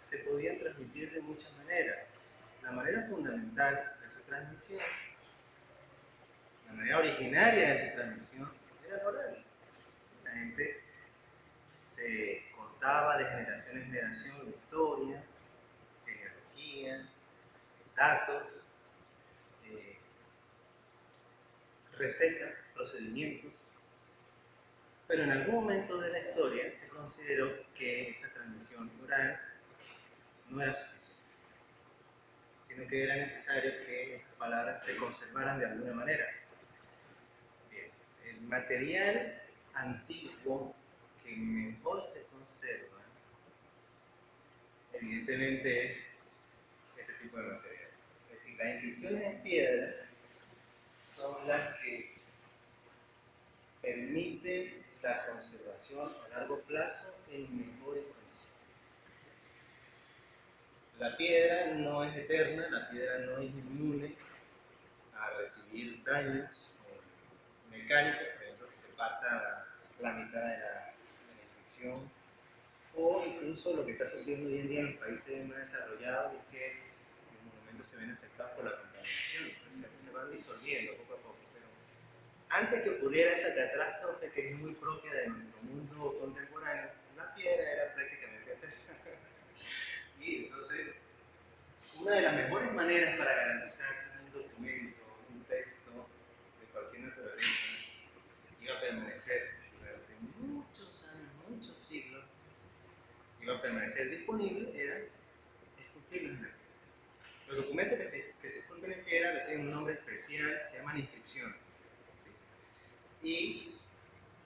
se podían transmitir de muchas maneras. La manera fundamental de su transmisión, la manera originaria de su transmisión, era la oral. La gente se contaba de generación en generación historias, genealogías, datos, eh, recetas, procedimientos, pero en algún momento de la historia se consideró que esa transmisión oral no era suficiente, sino que era necesario que esas palabras se conservaran de alguna manera. Bien, el material antiguo que mejor se conserva, evidentemente, es este tipo de material. Es decir, las inscripciones en piedras son las que permiten la conservación a largo plazo en mejores condiciones. La piedra no es eterna, la piedra no es inmune a recibir daños mecánicos, por ejemplo, que se parta la mitad de la inscripción, o incluso lo que está sucediendo hoy en día en los países más desarrollados es que los monumentos se ven afectados por la contaminación, se van disolviendo poco a poco. Pero antes que ocurriera esa catástrofe que es muy propia de nuestro mundo contemporáneo, la piedra era prácticamente eterna. Y entonces, una de las mejores maneras para garantizar que un documento, un texto de cualquier naturaleza iba a permanecer durante muchos años, muchos siglos, iba a permanecer disponible, era esculpirlos en la piedra. Los documentos que se esculpen en piedra reciben un nombre especial, se llaman inscripciones. ¿Sí? Y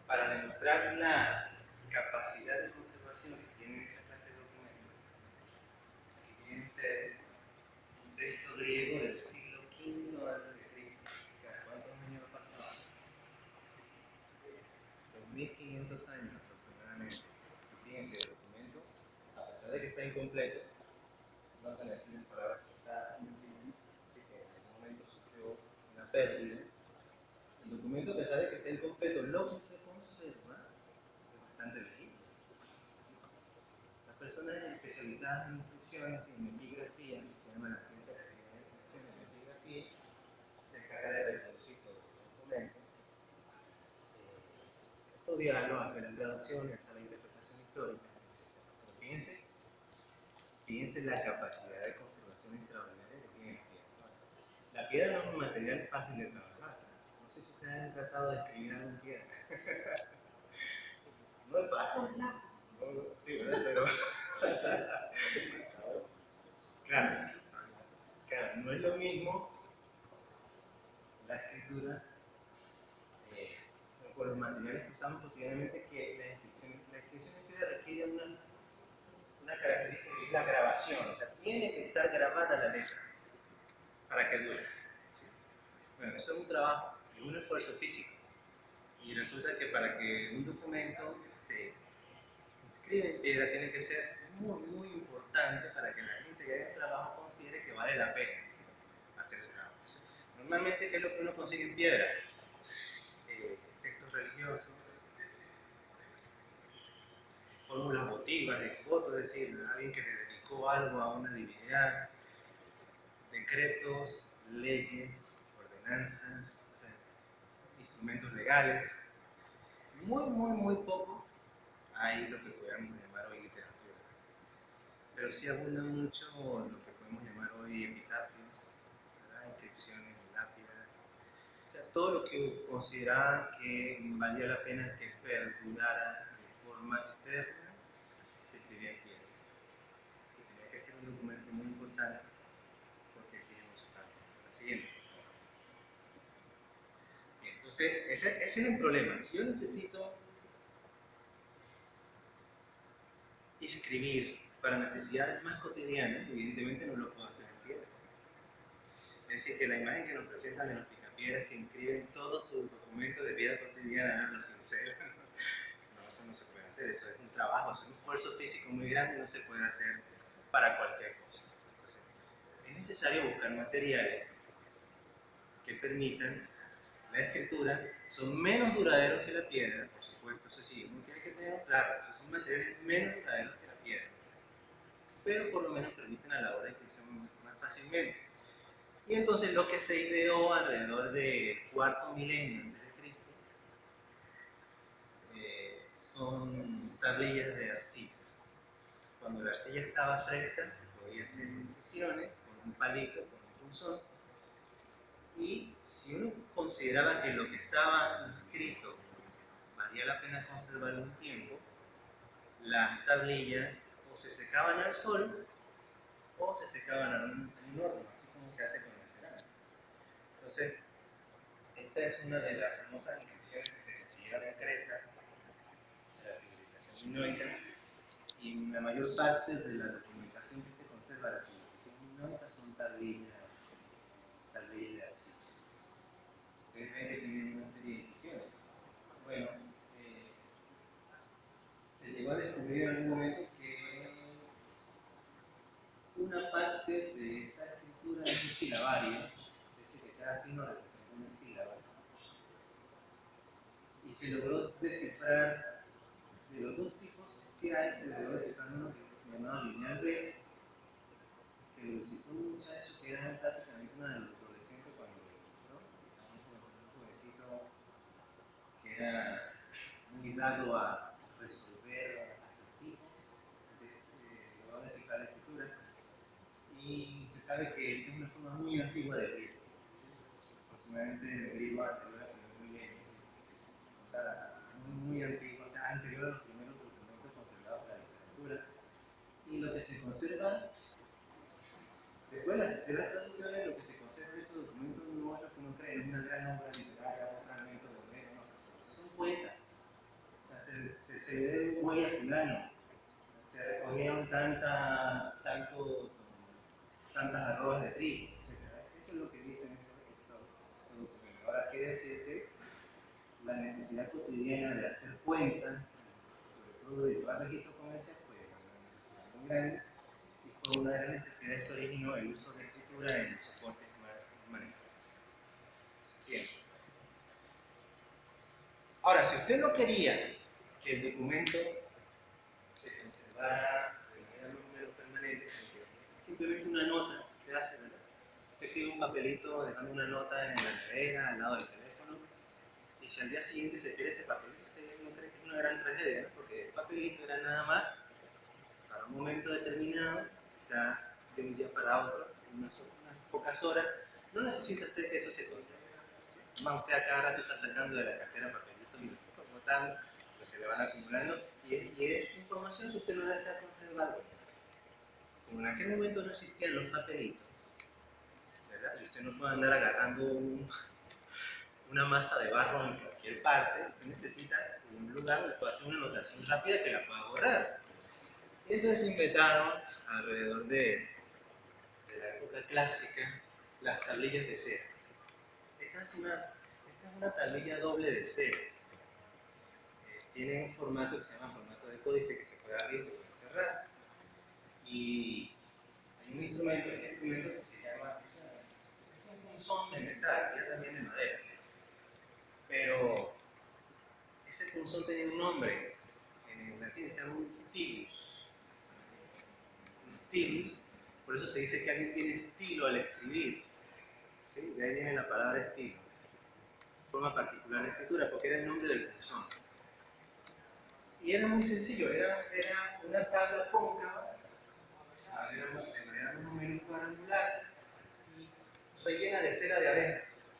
para demostrar la capacidad de conservación que tienen esta clase de documentos, aquí tienen ustedes un texto griego del siglo V a.C. O sea, ¿cuántos años ha pasado? 2500 años aproximadamente. Fíjense, el documento, a pesar de que está incompleto, no van a tener las palabras que está invisible, así que en algún momento sufrió una pérdida. El documento, a pesar de que está incompleto, lo que se conserva es bastante legible. Las personas especializadas en instrucciones y en epigrafía, que se llama la ciencia de la instrucción en epigrafía, se encarga de reproducir todos los documentos, estudiarlo, hacer la traducción, hacer la interpretación histórica, etc. Pero fíjense la capacidad de conservación extraordinaria que tiene la piedra. La piedra no es un material fácil de trabajar. No sé si ustedes han tratado de escribir algo en piedra. No es fácil. No, sí, ¿verdad? Pero claro, claro, no es lo mismo la escritura con los materiales que usamos cotidianamente que la inscripción. La inscripción en piedra requiere una característica que es la grabación. O sea, tiene que estar grabada la letra para que dure. Bueno, eso es un trabajo, es un esfuerzo físico. Y resulta que para que un documento se inscriba en piedra tiene que ser muy, muy importante para que la gente que haga el trabajo considere que vale la pena hacer el trabajo. Entonces, normalmente, ¿qué es lo que uno consigue en piedra? Textos religiosos, fórmulas votivas, ex voto, es decir, alguien que le dedicó algo a una divinidad, decretos, leyes, ordenanzas, o sea, instrumentos legales. Muy, muy, muy poco hay lo que podríamos llamar hoy literatura. Pero sí abunda mucho lo que podemos llamar hoy epitafios, ¿verdad? Inscripciones en lápidas. O sea, todo lo que consideraban que valía la pena que perdurara de forma eterna, se escribía en piedra. Y tenía que ser un documento muy importante porque exige mucho tiempo. La siguiente. Bien, entonces, ese es el problema. Si yo necesito escribir para necesidades más cotidianas, evidentemente no lo puedo hacer en piedra. Es decir, que la imagen que nos presentan en los picapiedras que inscriben todos sus documentos de vida cotidiana, los sinceros, no, eso no se puede hacer, eso es un trabajo, es un esfuerzo físico muy grande y no se puede hacer para cualquier cosa. Entonces, es necesario buscar materiales que permitan la escritura, son menos duraderos que la piedra, por supuesto, eso sí, uno tiene que tener claro, son materiales menos duraderos que la piedra. pero por lo menos permiten a la hora de escribirse más fácilmente. Y entonces lo que se ideó alrededor del cuarto milenio antes de Cristo son tablillas de arcilla. Cuando la arcilla estaba fresca se podía hacer incisiones con un palito, con un punzón, y si uno consideraba que lo que estaba inscrito valía la pena conservarlo un tiempo, las tablillas o se secaban al sol o se secaban en un horno, así como se hace con la cerámica. Entonces, esta es una de las famosas inscripciones que se consiguieron en Creta, de la civilización minoica, y la mayor parte de la documentación que se conserva de la civilización minoica son tablillas de arcilla. Ustedes ven que tienen una serie de incisiones. Bueno, se llegó a descubrir en algún momento que una parte de esta escritura es un silabario, es decir, que cada signo representa una sílaba, y se logró descifrar de los dos tipos que hay, se logró descifrar uno que es llamado lineal B, que lo descifró un muchacho que era prácticamente uno de los adolescentes cuando lo descifró, un jovencito que era muy dado a resolver acertijos, logró descifrar la escritura, y se sabe que es una forma muy antigua de griego, aproximadamente el griego anterior al primer milenio, o sea, muy antiguo, o sea, anterior a los primeros documentos conservados de la literatura. Y lo que se conserva, después de las traducciones, lo que se conserva de estos documentos no es lo que uno cree, es una gran obra literaria, un fragmento de Homero, no, son poetas. O sea, se ve huella fulano, se recogieron tantas arrobas de trigo, etc. Eso es lo que dicen estos documentos. Ahora quiere decir que la necesidad cotidiana de hacer cuentas, sobre todo de llevar registros comerciales, fue una necesidad muy grande y fue una de las necesidades que originó el uso de escritura en soportes más manejables. Siempre. Ahora, si usted no quería que el documento se conservara de manera número permanente, simplemente una nota que hace, ¿verdad? Usted escribe un papelito dejando una nota en la nevera al lado del teléfono, y si al día siguiente se pierde ese papelito, usted no cree que es una gran tragedia, ¿no? Porque el papelito era nada más para un momento determinado, quizás de un día para otro, unas pocas horas. No necesita usted que eso se conserve. Más usted a cada rato está sacando de la cartera papelitos y como tal, pues se le van acumulando, y es información que usted no la desea conservar. Como en aquel momento no existían los papelitos, ¿verdad? Y usted no puede andar agarrando una masa de barro en cualquier parte, usted necesita un lugar donde pueda hacer una anotación rápida que la pueda borrar. Y entonces inventaron, alrededor de la época clásica, las tablillas de cera. Esta es una tablilla doble de cera. Tiene un formato que se llama formato de códice, que se puede abrir y se puede cerrar. Y hay un instrumento que se llama, es un punzón de metal, ya también de madera. Pero ese punzón tenía un nombre, en latín se llama un stylus. Un stylus, por eso se dice que alguien tiene estilo al escribir. ¿Sí? De ahí viene la palabra estilo. Forma particular de escritura, porque era el nombre del punzón. Y era muy sencillo, era una tabla cóncava, de manera más o menos cuadrangular, y rellena de cera de abejas.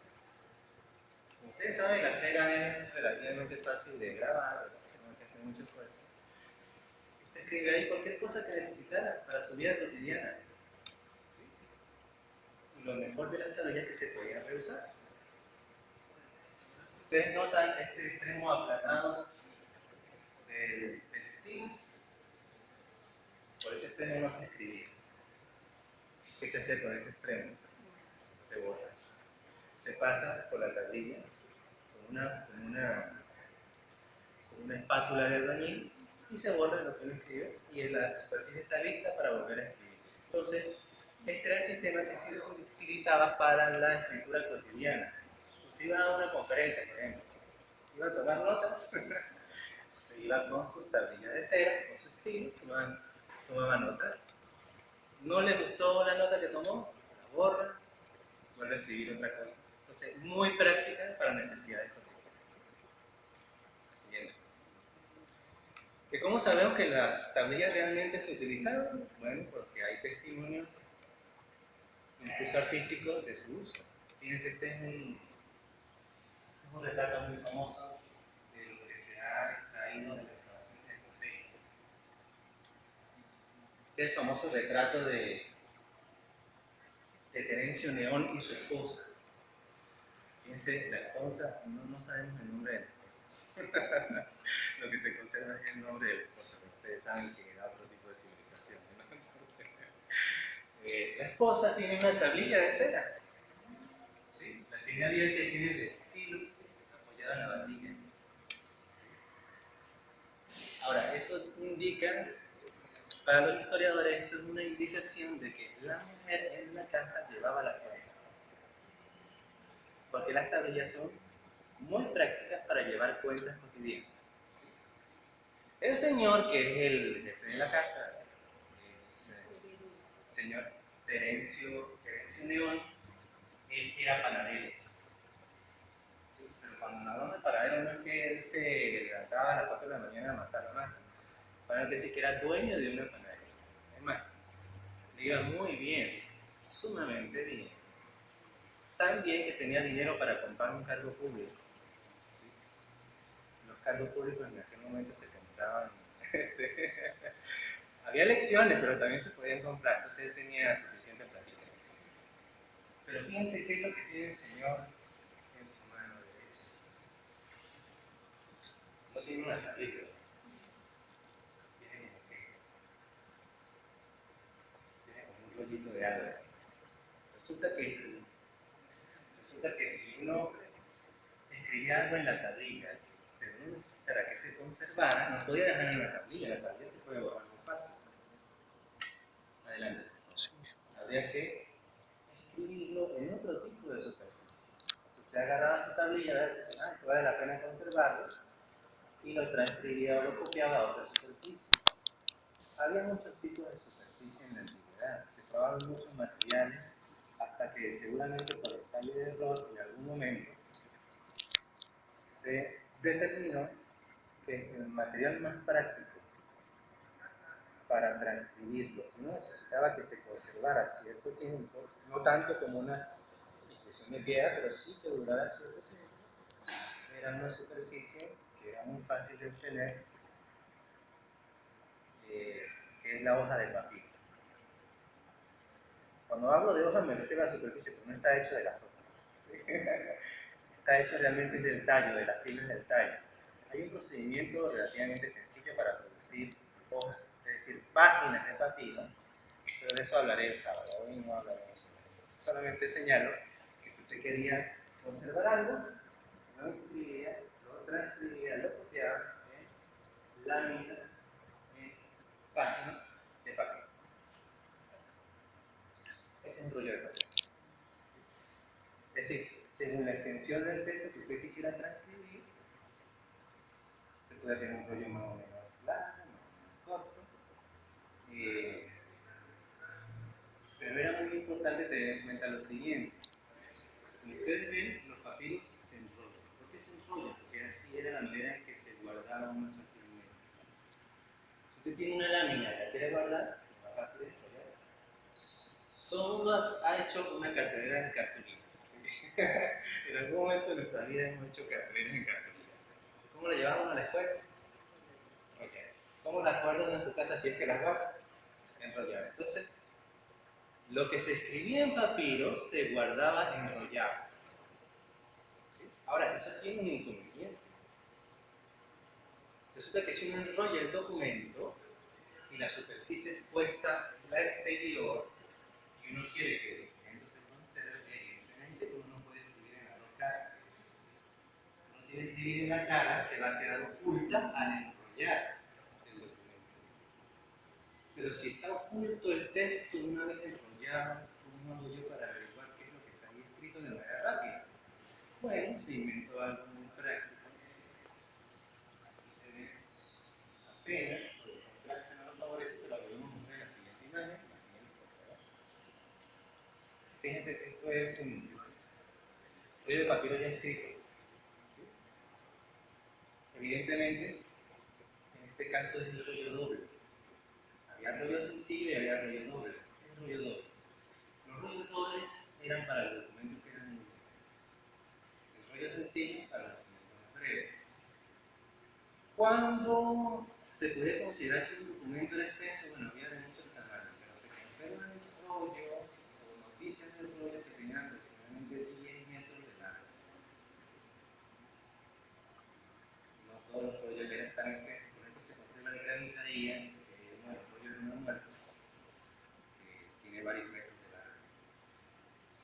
Como ustedes saben, la cera es relativamente fácil de grabar, no hay que hacer mucho esfuerzo. Usted escribe ahí cualquier cosa que necesitara para su vida cotidiana. ¿Sí? Y lo mejor de las tablillas es que se podían reusar. Ustedes notan este extremo aplanado del stylus, por ese extremo no se escribía. ¿Qué se hace con ese extremo? Se borra. Se pasa por la tablilla con una espátula de albañil y se borra lo que uno escribió y la superficie está lista para volver a escribir. Entonces, este era el sistema que se utilizaba para la escritura cotidiana. Usted iba a una conferencia, por ejemplo, iba a tomar notas, se iba con su tablilla de cera, con su estilo, tomaba notas, no le gustó la nota que tomó, la borra, vuelve a escribir otra cosa. Entonces, muy práctica para necesidades cotidianas. La siguiente. ¿Que ¿Cómo sabemos que las tablillas realmente se utilizaron? Bueno, porque hay testimonios, incluso artísticos, de su uso. Fíjense, este es un retrato muy famoso de lo que se ha extraído de la excavación de Pompeya. Este es el famoso retrato de Terencio Neón y su esposa. Fíjense, la esposa, no sabemos el nombre de la esposa. Lo que se conserva es el nombre de la esposa, pero ustedes saben que era otro tipo de civilización, ¿no? La esposa tiene una tablilla de cera, ¿sí? La tiene abierta y tiene el estilo, ¿sí?, apoyada en la barriga. Ahora, eso indica, para los historiadores, esto es una indicación de que la mujer en la casa llevaba las cuentas, porque las tablillas son muy prácticas para llevar cuentas cotidianas. El señor, que es el jefe de la casa, es señor Terencio León, él era panadero. ¿Sí? Pero cuando hablamos de panadero no es que él se levantaba a las 4 de la mañana a amasar la masa, para decir que era dueño de una panadería. Es más, le iba muy bien, sumamente bien. Tan bien que tenía dinero para comprar un cargo público. ¿Sí? Los cargos públicos en aquel momento se compraban. Había elecciones, pero también se podían comprar, entonces él tenía suficiente platita. Pero fíjense qué es lo que tiene el Señor en su mano derecha. No tiene una tablilla, tiene como un rollito de algo. Resulta que, resulta que si uno escribía algo en la tablilla, pero no necesitara que se conservara, no podía dejar en la tablilla se puede borrar muy fácil. Adelante. Sí. Habría que escribirlo en otro tipo de superficie. Usted agarraba su tablilla, ¿verdad? Que vale la pena conservarlo, y lo transcribía o lo copiaba a otra superficie. Había muchos tipos de superficie en la antigüedad, se probaban muchos materiales hasta que seguramente por ensayo de error en algún momento se determinó que el material más práctico para transcribirlo no necesitaba que se conservara cierto tiempo, no tanto como una impresión de piedra, pero sí que durara cierto tiempo. Era una superficie que era muy fácil de obtener, que es la hoja de papiro. Cuando hablo de hoja me refiero a la superficie, porque no está hecho de las hojas. ¿Sí? Está hecho realmente del tallo, de las fibras del tallo. Hay un procedimiento relativamente sencillo para producir hojas, es decir, páginas de papiro, pero de eso hablaré el sábado. Hoy no hablaremos sobre eso. Solamente señalo que si usted quería conservar algo, lo escribía, lo transcribía, lo copiaba en láminas, en páginas de papiro. Este es un rollo de papiro. Es decir, según la extensión del texto que usted quisiera transcribir, usted puede tener un rollo más o menos largo, más o menos corto, pero era muy importante tener en cuenta lo siguiente. Como ustedes ven, los papiros se enrollan. ¿Por qué se enrollan? Porque así era la manera en que se guardaban más fácilmente. Si usted tiene una lámina y la quiere guardar, es más fácil de enrollar. Todo el mundo ha hecho una cartelera en cartulina. ¿Sí? En algún momento de nuestra vida hemos hecho carteleras en cartulina. ¿Cómo la llevamos a la escuela? Okay. ¿Cómo las guardan en su casa si es que las guardan? Enrolladas. Entonces, lo que se escribía en papiro se guardaba enrollado. ¿Sí? Ahora, eso tiene un inconveniente. Resulta que si uno enrolla el documento y la superficie expuesta es la exterior, y uno quiere que el documento se conserve, evidentemente uno no puede escribir en las dos caras. Uno tiene que escribir en la cara que va a quedar oculta al enrollar el documento. Pero si está oculto el texto una vez enrollado, ¿cómo hago yo para averiguar qué es lo que está ahí escrito de manera rápida? Bueno, se inventó algo muy práctico. Aquí se ve apenas, porque el contraste no lo favorece, pero lo vemos en la siguiente imagen. fíjense que esto es un rollo de papiro ya escrito. ¿Sí? Evidentemente, en este caso es el rollo doble. Había rollo sencillo y había rollo doble. ¿Qué es rollo doble? Los rollos dobles eran para los documentos que eran muy extensos. El rollo sencillo para los documentos más breves. Cuando se puede considerar que un documento era extenso, bueno, había de muchos tamaños, pero se conservan rollos o noticias del rollo que tenían aproximadamente 10 metros de largo. No todos los rollos eran tan extensos, por ejemplo, se conserva el gran Isaías, que es uno de los rollos de una muerte, que tiene varios metros de largo.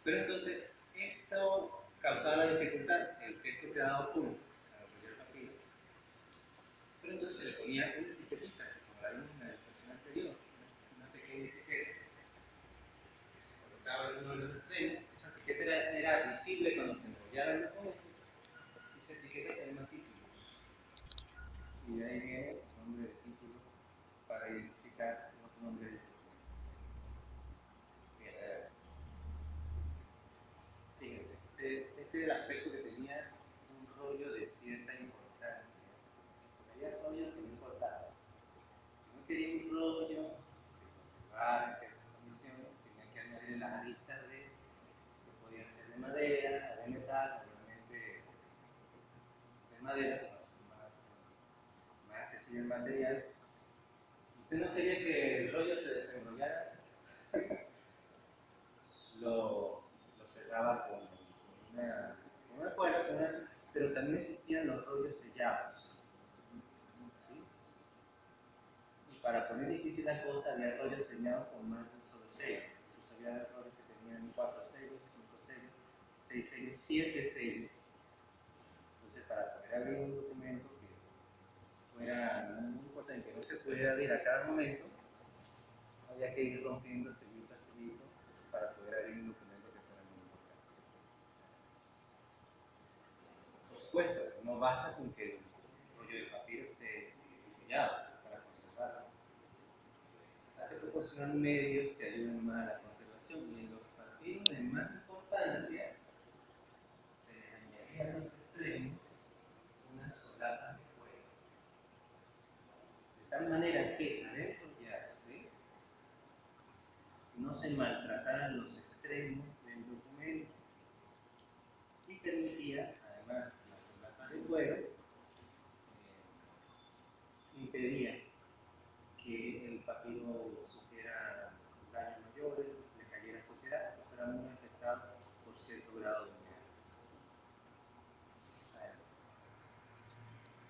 Pero entonces, esto causaba la dificultad, el texto quedaba oculto al rollo del papiro, pero entonces se le ponía una etiquetita, como la vimos en la versión anterior, una pequeña etiqueta que se colocaba en uno de los extremos. Esa etiqueta era visible cuando se enrollaba el documento, y esa etiqueta se llama títulos. Y de ahí viene el nombre de título para identificar los nombres del documento. Bien, fíjense, este es el aspecto que tenía un rollo de cierta importancia. Porque había rollos que no importaban. Si no quería un rollo que se conservara en ciertas condiciones, tenía que añadir las aristas que podían ser de madera, de metal, normalmente de madera, más accesible el material. Usted no quería que el rollo se desenrollara, lo cerraba con una cuerda, pero también existían los rollos sellados. ¿Sí? Y para poner difícil la cosa, había rollos sellados con más de un solo sello. Incluso había rollos que tenían 4 sellos, 5 sellos, 6 sellos, 7 sellos. Entonces, para poder abrir un documento que fuera muy importante, que no se pudiera abrir a cada momento, había que ir rompiendo sellito a sellito para poder abrir un documento que fuera muy importante. Por supuesto, no basta con que el rollo de papiro esté sellado para conservarlo. Hay que proporcionar medios que ayuden más a la conservación, y en los papiros de más importancia se les añadía a los extremos unas solapas de cuero, de tal manera que al enrollarse no se maltrataran los extremos del documento, y permitía, además, las solapas de cuero impedía que el papiro sufriera daños mayores, le cayera suciedad, que fuera muy afectado por cierto grado de humedad.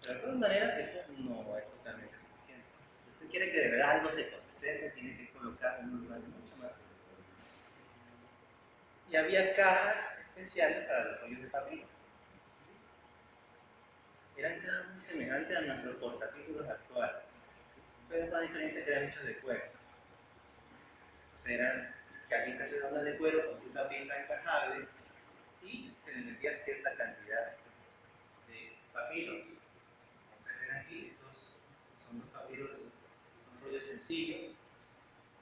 Pero de todas maneras, eso no es totalmente suficiente. Si usted quiere que de verdad algo se conserve, tiene que colocar un lugar mucho más seguro. Y había cajas especiales para los rollos de papiro. Eran cajas muy semejantes a nuestros portatítulos actuales, pero con la diferencia que eran hechos de cuero. Entonces eran cajitas redondas de cuero con su tapita encajable, y se le metía cierta cantidad de papiros. Ustedes ven aquí, estos son los papiros, son rollos sencillos,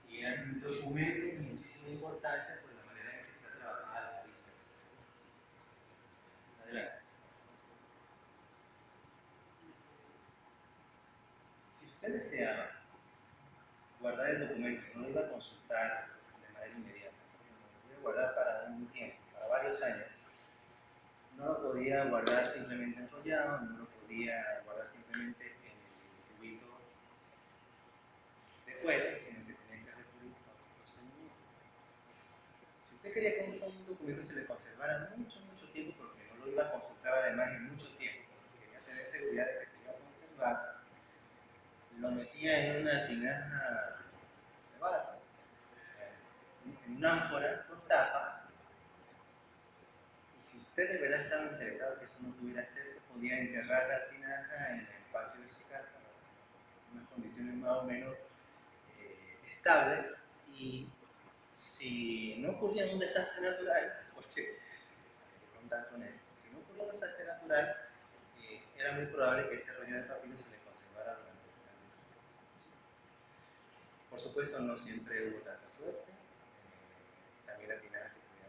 y eran documentos de muchísima importancia por la manera en que está trabajada la lista. Adelante. Si usted deseaba guardar el documento, no lo iba a consultar de manera inmediata, lo iba a guardar para un tiempo, para varios años, no lo podía guardar simplemente enrollado, no lo podía guardar simplemente en el tubito de fuera, sino que tenía que recurrir a otro procedimiento. Si usted quería que un documento se le conservara mucho tiempo, porque no lo iba a consultar además en mucho tiempo, porque quería tener seguridad de que se iba a conservar, lo metía en una tinaja de barro, en una ánfora con tapa, y si usted de verdad estaba interesado en que eso no tuviera acceso, podía enterrar la tinaja en el patio de su casa, en unas condiciones más o menos estables, y si no ocurría un desastre natural, porque hay que contar con eso, si no ocurría un desastre natural, era muy probable que ese rollo de papiro se le conservara durante un año. Por supuesto, no siempre hubo tanta suerte, también la tinaja se podía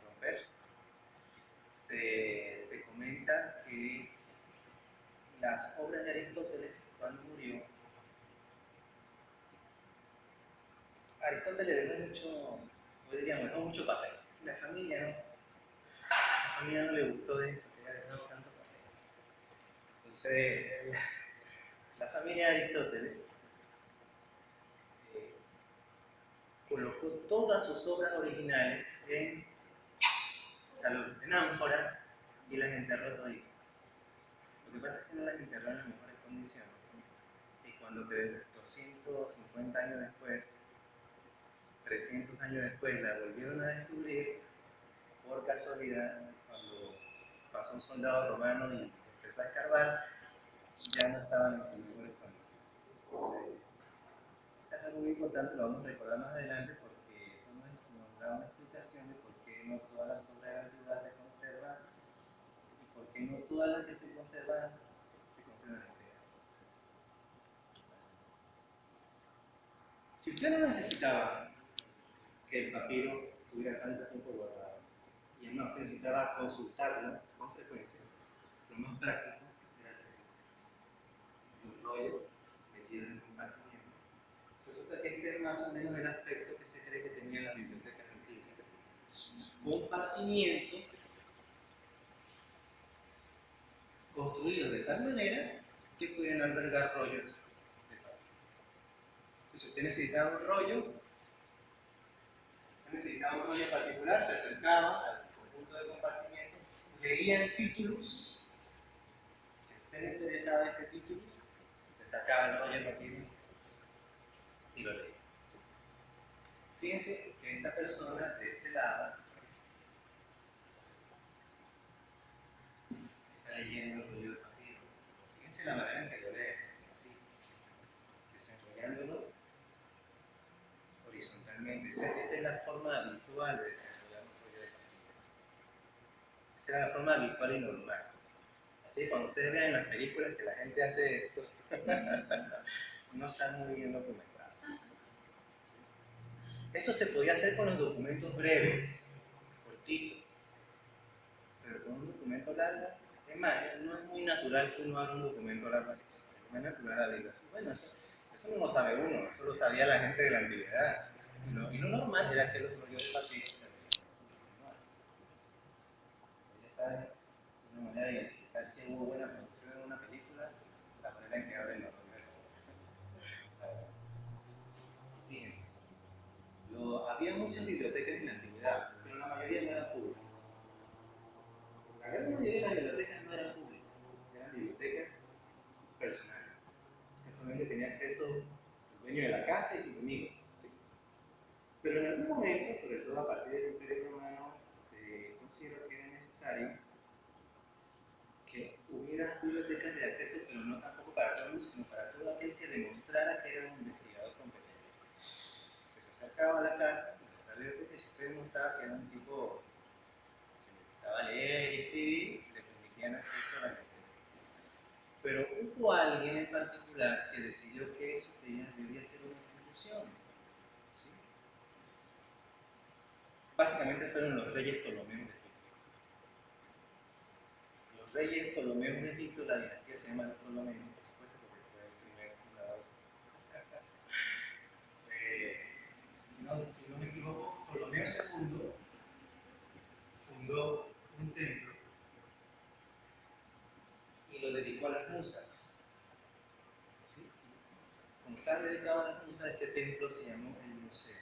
se comenta que las obras de Aristóteles, cuando murió, Aristóteles dejó mucho, hoy diríamos, dejó mucho papel. La familia no le gustó de eso, que haya dejado tanto papel. Entonces, la familia de Aristóteles eh, colocó todas sus obras originales en salud, en ánforas, y las enterró todavía. Lo que pasa es que no las enterró en las mejores condiciones. Y cuando 250 años después, 300 años después, la volvieron a descubrir, por casualidad, cuando pasó un soldado romano y empezó a escarbar, ya no estaban en sus mejores condiciones. Entonces, es algo muy importante, lo vamos a recordar más adelante porque eso nos da una explicación de por qué no todas las obras de la antigüedad se conservan y por qué no todas las que se conservan enteras. Si usted no necesitaba que el papiro tuviera tanto tiempo guardado y además usted necesitaba consultarlo con frecuencia, lo más práctico era hacer los rollos metidos en compartimientos. Resulta que este es más o menos el aspecto que se cree que tenían las bibliotecas antiguas. Compartimientos construidos de tal manera que podían albergar rollos de papel. Entonces, si usted necesitaba un rollo particular, se acercaba al conjunto de compartimentos, leía títulos. Si a usted le interesaba ese título, le sacaba el rollo de papel y lo leía. Fíjense que esta persona de este lado está leyendo el rollo de papel. Fíjense la manera en que lo lee, así, desenrollándolo horizontalmente. Esa es la forma habitual de desenrollar un rollo de papel. Esa era la forma habitual y normal. Así que cuando ustedes vean en las películas que la gente hace esto, no está muy bien documentado. Esto se podía hacer con los documentos breves, cortitos, pero con un documento largo, es más, no es muy natural que uno haga un documento largo así, no es natural abrirlo así. Bueno, eso no lo sabe uno, eso lo sabía la gente de la antigüedad. Y lo normal era que los rollos de papel, ya saben, una manera de identificar si hubo buena producción en una película, la manera en que abren los rollos. Fíjense, había muchas bibliotecas en la antigüedad, pero la mayoría no eran públicas. La gran mayoría de las bibliotecas no eran públicas, eran bibliotecas personales. O sea, solamente tenía acceso el dueño de la casa y sus amigos. ¿Sí? Pero en algún momento, sobre todo a partir del Imperio Romano, se consideró que era necesario que hubiera bibliotecas de acceso, pero no tampoco para todo el mundo, sino para todo aquel que demostrara que era un investigador competente. Que se acercaba a la casa, a la biblioteca, y si usted demostraba que era un tipo que le gustaba leer y escribir, le permitían acceso a la biblioteca. Pero hubo alguien en particular que decidió que eso debía ser una institución. ¿Sí? Básicamente fueron los reyes Ptolomeos de Egipto. Los reyes Ptolomeos de Egipto, la dinastía se llama los Ptolomeos, por supuesto, porque fue el primer fundador. Si no me equivoco, Ptolomeo II fundó un templo y lo dedicó a las musas. ¿Sí? Como está dedicado a las musas, ese templo se llamó el Museo.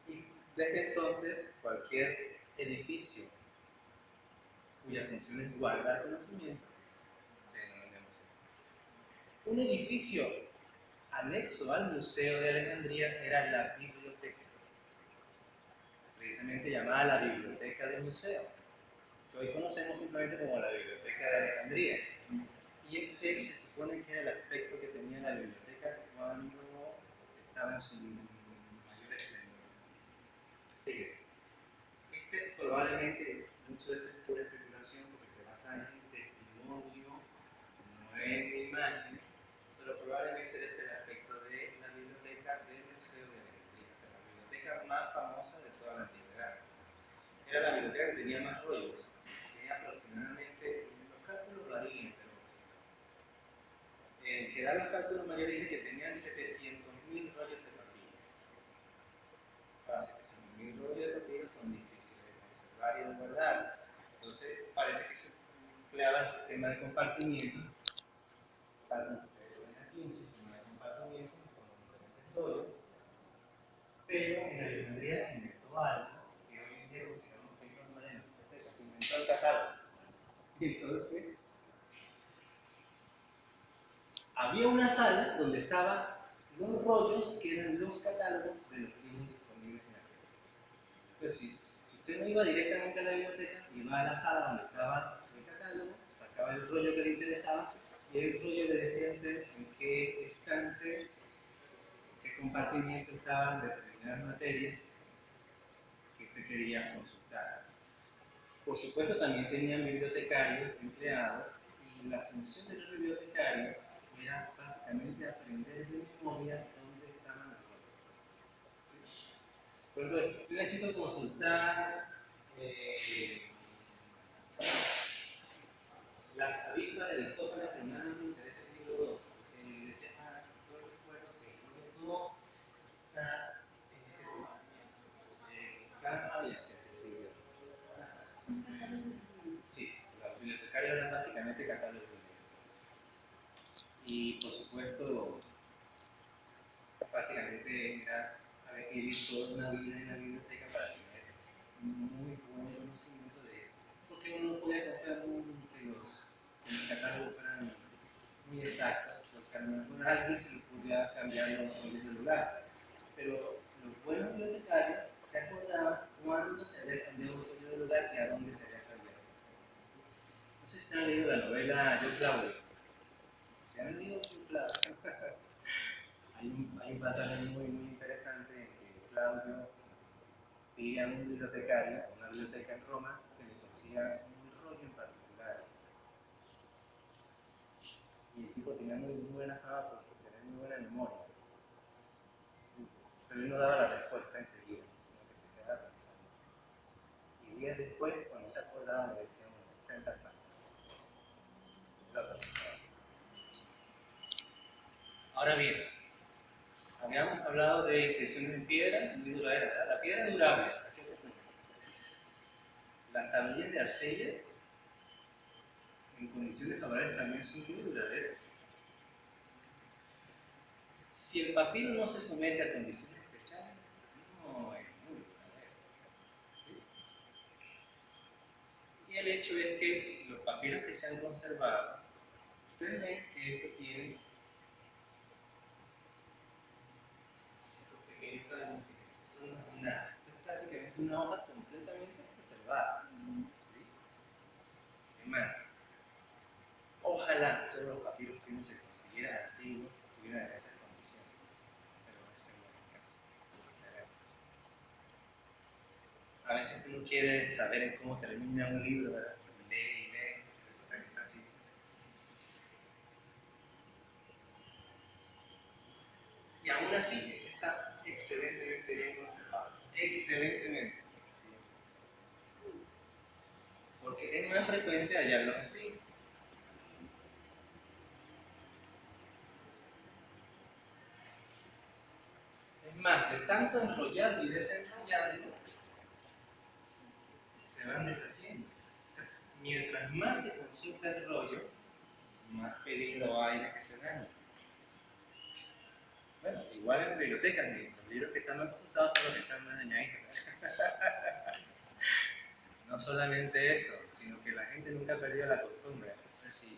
Y desde entonces, cualquier edificio cuya función es guardar conocimiento se denomina museo. Un edificio anexo al Museo de Alejandría era la biblioteca, precisamente llamada la Biblioteca del Museo, que hoy conocemos simplemente como la Biblioteca de Alejandría. Y este se supone que era el aspecto que tenía la biblioteca cuando estaba en su mayor esplendor. Fíjese, probablemente, mucho de esto es pura especulación porque se basa en testimonio, no en imágenes, pero probablemente este es el aspecto de la biblioteca del Museo de Alejandría, o sea, la biblioteca más famosa de toda la antigüedad. Era la biblioteca el que da los cálculos mayores dice que tenían 700.000 rollos de papiro. Para 700.000 rollos de papiro son difíciles de conservar y de guardar. Entonces parece que se empleaba el sistema de compartimiento, tal como ustedes ven aquí, un sistema de compartimiento con diferentes rollos. Pero en Alejandría se inventó algo que hoy en día consideramos que es normal en la biblioteca. Se inventó el catálogo. Entonces, había una sala donde estaban los rollos que eran los catálogos de los libros disponibles en la biblioteca. Entonces, si usted no iba directamente a la biblioteca, iba a la sala donde estaba el catálogo, sacaba el rollo que le interesaba y el rollo le decía a usted en qué estante, en qué compartimiento estaban determinadas materias que usted quería consultar. Por supuesto, también tenían bibliotecarios empleados y la función de los bibliotecarios era básicamente aprender de memoria dónde estaban los rollos. ¿Sí? Por ejemplo, si necesito consultar las avispas de Aristófanes, pero nada me interesa el libro 2. Entonces decía, yo recuerdo que el libro 2 está en este compartimiento. Entonces, calma y accesible. Sí, los bibliotecarios eran básicamente catálogos de libros. Y por supuesto, prácticamente había que vivir toda una vida en la biblioteca para tener un muy buen conocimiento de esto. Porque uno no podía confiar en que los catálogos fueran muy exactos, porque a lo mejor a alguien se le podía cambiar los rollos de lugar. Pero los buenos bibliotecarios se acordaban cuándo se había cambiado un rollo de lugar y a dónde se había cambiado. No sé si han leído la novela Yo Claudio. ¿Se han leído Yo Claudio? Hay un pasaje muy interesante en que Claudio pide a un bibliotecario, a una biblioteca en Roma, que le consiga un rollo en particular. Y el tipo tenía muy buena fama por tener muy buena memoria. Pero él no daba la respuesta enseguida, sino que se quedaba pensando. Y días después, cuando se acordaba, le decían, bueno, está en tal. Ahora bien, habíamos hablado de impresiones en piedra, muy duradera, ¿verdad? La piedra es durable, a cierto punto. Las tablillas de arcilla, en condiciones favorables, también son muy duraderas. Si el papiro no se somete a condiciones especiales, no es muy duradero. ¿Sí? Y el hecho es que los papiros que se han conservado, ustedes ven que esto tiene estos pequeños fragmentos. Esto es prácticamente una hoja completamente preservada. ¿Sí? Es más, ojalá todos los papiros que uno se consiguiera antiguos estuvieran en esas condiciones, pero ese no es el caso. A veces uno quiere saber en cómo termina un libro, ¿verdad? Y lee, resulta que está así. Y aún así, este está excelentemente bien conservado. Excelentemente. ¿Sí? Porque es más frecuente hallarlos así. Es más, de tanto enrollarlo y desenrollarlo, se van deshaciendo. O sea, mientras más se consulta el rollo, más peligro hay de que se dañe. Bueno, igual en bibliotecas, los libros que están más consultados son los que están más dañaditos. No solamente eso, sino que la gente nunca ha perdido la costumbre. Entonces,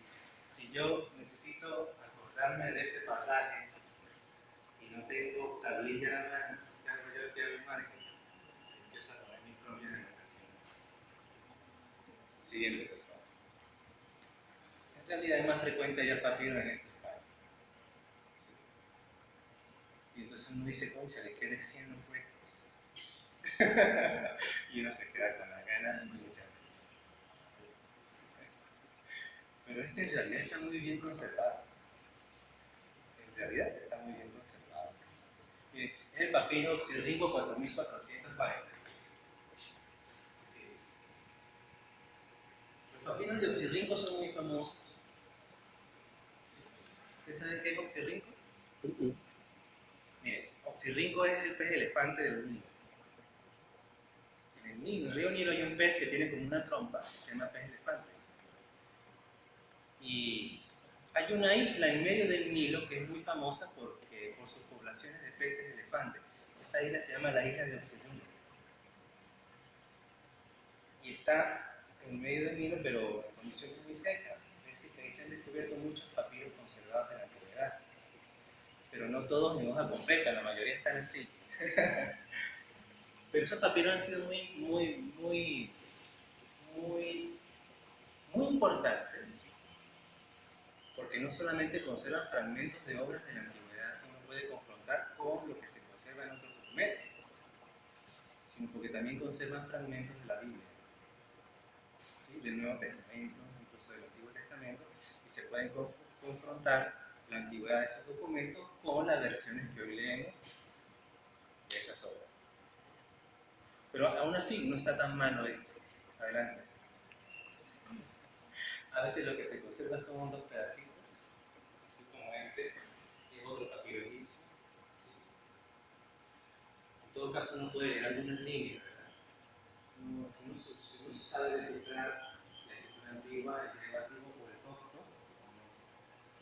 si yo necesito acordarme de este pasaje y no tengo tablilla en la mano, ¿qué hago yo que hago margen? Empiezo a tomar mis propias anotaciones. Siguiente, por favor. En realidad es más frecuente hallar papiro en estos casos. ¿Sí? Y entonces uno dice, concha, ¿de qué decían los huecos? Y uno se queda con las ganas muchas veces. ¿Sí? Pero este en realidad está muy bien conservado. En realidad está muy bien conservado. Es el papiro Oxirrinco 4440. Los papiros de Oxirrinco son muy famosos. ¿Ustedes saben qué es oxirrinco? Mm, Miren, oxirrinco es el pez elefante del Nilo. En el Nilo, en el río Nilo hay un pez que tiene como una trompa, se llama pez elefante. Y hay una isla en medio del Nilo que es muy famosa por sus poblaciones de peces elefantes. Esa isla se llama la isla de Oxirrinco. Y está en medio del Nilo, pero en condiciones muy secas. Es decir, que ahí se han descubierto muchos papiros conservados de la antigüedad. Pero no todos en hoja completa, la mayoría están así. Pero esos papiros han sido muy, muy importantes, porque no solamente conservan fragmentos de obras de la antigüedad que uno puede confrontar con lo que se conserva en otros documentos, sino porque también conservan fragmentos de la Biblia, ¿sí? Del Nuevo Testamento, incluso del Antiguo Testamento, y se pueden confrontar la antigüedad de esos documentos con las versiones que hoy leemos de esas obras. Pero aún así no está tan malo esto. Adelante. A veces lo que se conserva son dos pedacitos, así como este, y es otro papiro egipcio. ¿Sí? En todo caso, uno puede leer algunas líneas, ¿verdad? Si uno sabe descifrar la escritura antigua, el griego antiguo por el copto,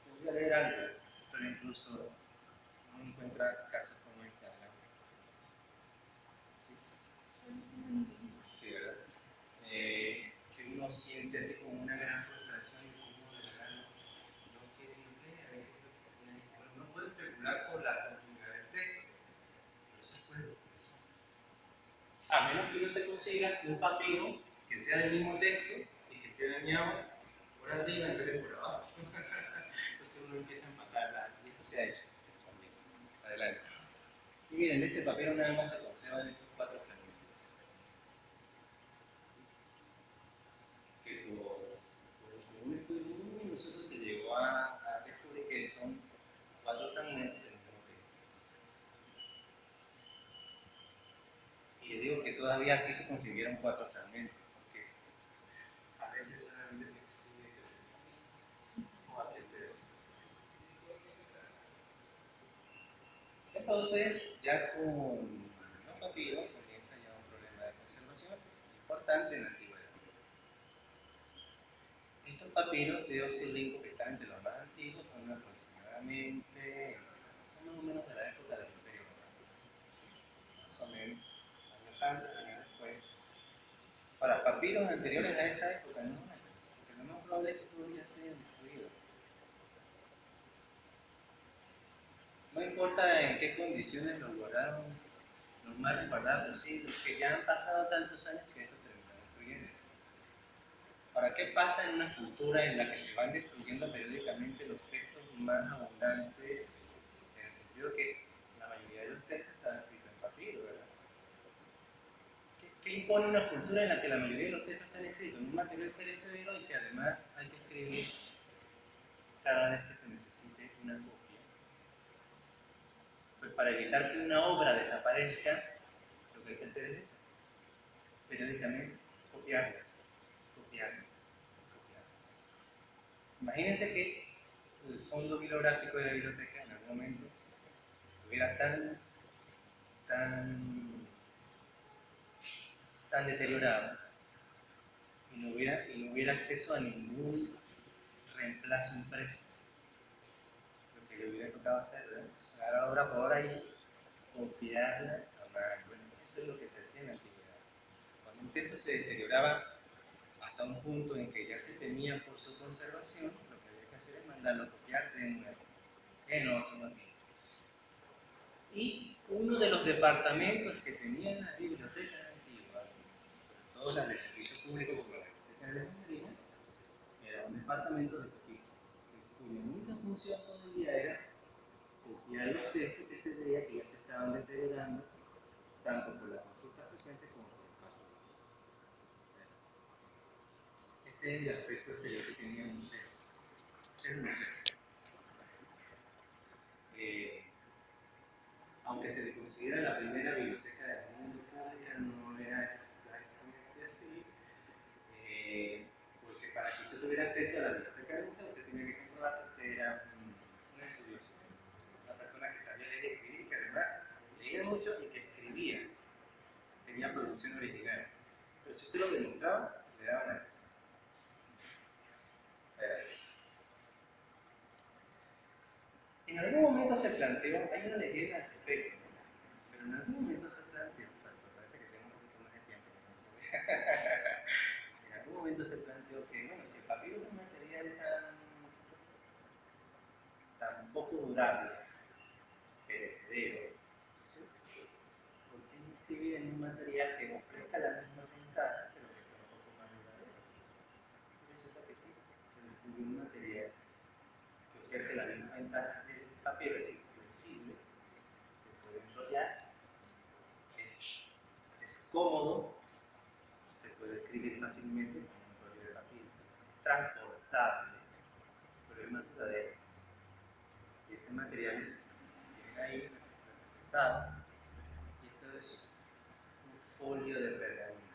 podría leer algo, pero incluso uno encuentra casos como este. ¿Sí? Sí, ¿verdad? Que uno siente así como una gran frustración y como de verdad no tiene idea de qué es lo que tiene. Bueno, uno puede especular por la continuidad del texto, pero eso puede eso. A menos que uno se consiga un papiro que sea del mismo texto y que esté dañado por arriba en vez de por abajo. Entonces uno empieza a empatarla y eso se ha hecho también. Adelante. Y miren, de este papiro nada más se conservan estos cuatro fragmentos. Que por un estudio muy minucioso se llegó a descubrir que son cuatro fragmentos del mismo texto. Y les digo que todavía aquí se consiguieron cuatro fragmentos, porque a veces solamente se consigue este pedacito o aquel pedacito. Entonces, ya con los papiros comienza ya un problema de conservación importante en la antigüedad. Estos papiros de Oxirrinco, que están entre los más antiguos, son aproximadamente, son más o menos de la época del Imperio Romano, más o menos, años antes, años después. Para papiros anteriores a esa época no hay, porque lo más probable es que todos ya se hayan destruido. No importa en qué condiciones los guardaron lo más resguardados posible, que ya han pasado tantos años que eso termina destruyendo. Ahora, ¿qué pasa en una cultura en la que se van destruyendo periódicamente los textos más abundantes? En el sentido que la mayoría de los textos están escritos en papiro, ¿verdad? ¿Qué impone una cultura en la que la mayoría de los textos están escritos en un material perecedero y que además hay que escribir cada vez que se necesite una copia? Pues para evitar que una obra desaparezca, lo que hay que hacer es eso, periódicamente copiarlas, copiarlas, copiarlas. Imagínense que el fondo bibliográfico de la biblioteca en algún momento estuviera tan, tan deteriorado y no hubiera acceso a ningún reemplazo impreso. Lo que le hubiera tocado hacer, ¿verdad? Agarrar hora por hora y copiarla a mano. Bueno, eso es lo que se hacía en la antigüedad. Cuando un texto se deterioraba hasta un punto en que ya se temía por su conservación, lo que había que hacer es mandarlo a copiar de nuevo en otro papiro. Y uno de los departamentos que tenía la biblioteca antigua, sobre todo la de servicio público como la biblioteca de Alejandría, era un departamento de copistas, cuya única función todo el día era copiar los textos que se veía que ya se estaban deteriorando, tanto por la consulta frecuente como por el paso. Este es el aspecto exterior que tenía el museo. Este es el museo. Eh, Aunque se le considera la primera biblioteca del mundo pública, no era exactamente así, porque para que usted tuviera acceso a la biblioteca del museo, usted tenía que comprobar que usted era un usted lo demostraba, le daban acceso. En algún momento se planteó, hay una leyenda al respecto, pero en algún momento se planteó, parece que tengo un poquito más de tiempo, en algún momento se planteó que, bueno, si el papiro es un material tan poco durable, perecedero, ¿por qué no escribir en un material que ofrezca la misma ventaja, pero que sea un poco más duradero? Resulta que sí, se descubrió un material que ofrece la misma ventaja del papiro, es decir, flexible, se puede enrollar, es cómodo, se puede escribir fácilmente con un rollo de papiro, transportable, pero es más duradero. Y este material tiene ahí representado, y esto es un folio de pergamino.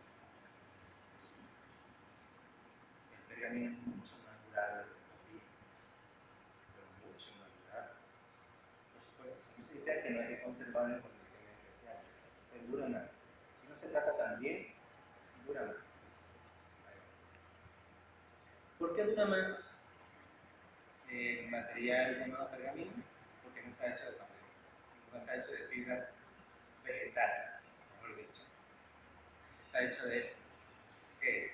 El pergamino es mucho más durable que el papiro, pero mucho más durable. Por supuesto, eso no significa que no hay que conservarlo en condiciones especiales, pero dura más. Si no se trata tan bien, dura más. ¿Por qué dura más el material llamado pergamino? Porque no está hecho de papel, no está hecho de fibras vegetales, mejor dicho. Está hecho de, ¿qué es?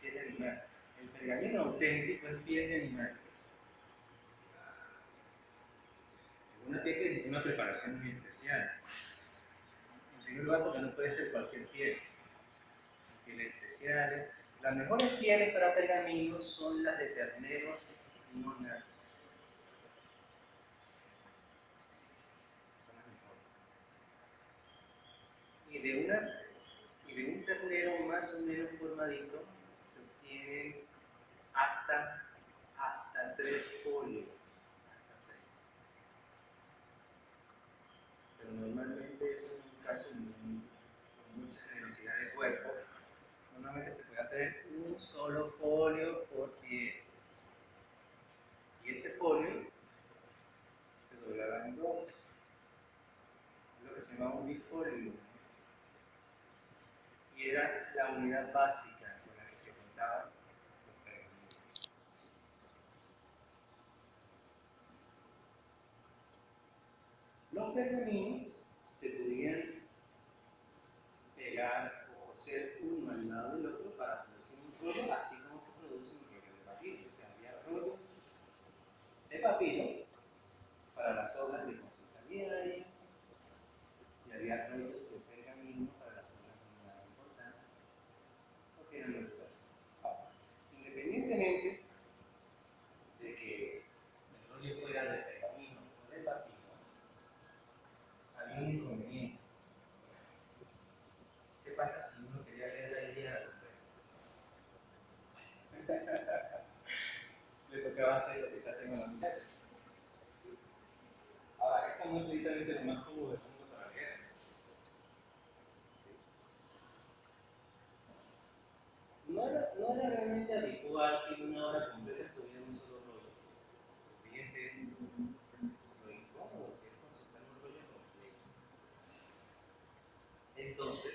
Piel de animal. El pergamino auténtico es piel de animal. Una piel que necesita una preparación muy especial. En primer lugar, porque no puede ser cualquier piel. Son pieles especiales. Las mejores pieles para pergaminos son las de terneros monarcas. Son las mejores. Y de un ternero más o menos formadito se obtienen hasta 3 folios. Pero normalmente eso es un caso con mucha generosidad de cuerpo. Normalmente se puede hacer un solo folio por pie. Y ese folio se doblaba en dos. Es lo que se llama un bifolio. Y era la unidad básica con la que se contaban los pergaminos. Los pergaminos se podían pegar o coser uno al lado del otro para producir un rollo, así como se produce un rollo de papiro. O sea, había rollos de papiro para las obras de consulta diaria y había rollos de pergamino para las obras de nada importante, porque eran los dos. Ahora, independientemente de que el rollo fuera de pergamino o de papiro, había un inconveniente. ¿Qué pasa si uno quería leer la Ilíada completa? Le tocaba hacer lo que está haciendo la muchacha. Ahora, eso no es precisamente lo más cómodo del mundo para leer. ¿Sí? No era realmente habitual que una obra completa estuviera en un solo rollo. Fíjense lo incómodo que es consultar un rollo completo. Entonces,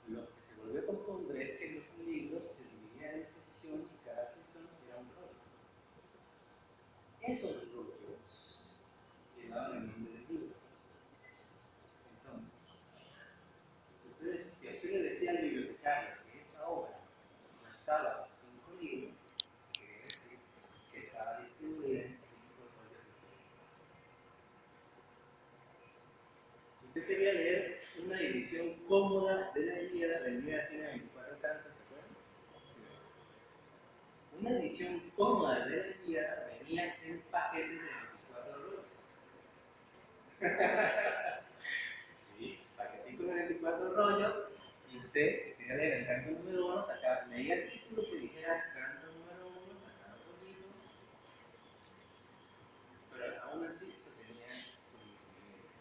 lo que se volvió costumbre es que los libros se dividían en secciones y cada sección era un rollo. Esos rollos llevaban el nombre del libro. Entonces, si a usted le decía al bibliotecario que esa obra constaba de 5 libros, quiere decir que estaba distribuida en 5 rollos diferentes. Si usted quería leer una edición cómoda de la Ilíada tiene 24 cantos, ¿se acuerdan? Una edición cómoda de la Ilíada venía en paquetes de 24 rollos. Sí, paquetico de 24 rollos, y usted, si quería leer el canto número 1, leía el título que dijera canto número 1, sacaba otro libro, pero aún así eso tenía su inconveniente.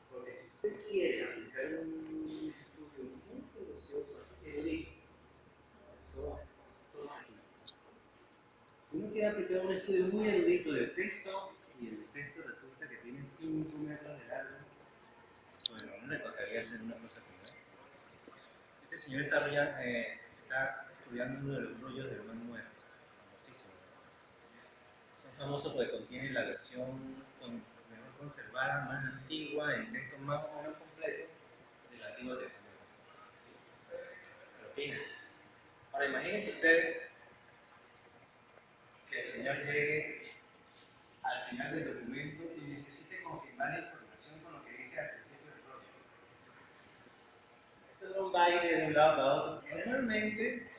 Porque si usted quiere aplicar un estudio muy minucioso, erudito, todo aquí. Si uno quiere aplicar un estudio muy erudito del texto, y el texto resulta que tiene 5 5 metros de largo. Bueno, no le tocaría hacer una cosa así, ¿no? Este señor está estudiando uno de los rollos del Mar Muerto, famosísimo. Son famosos porque contienen la versión mejor conservada, más antigua, en texto más o menos completo del Antiguo Testamento. Pero fíjense. Ahora imagínense ustedes que el Señor llegue al final del documento y necesite confirmar la información con lo que dice al principio del rollo. Eso era un baile de un lado para otro. Normalmente,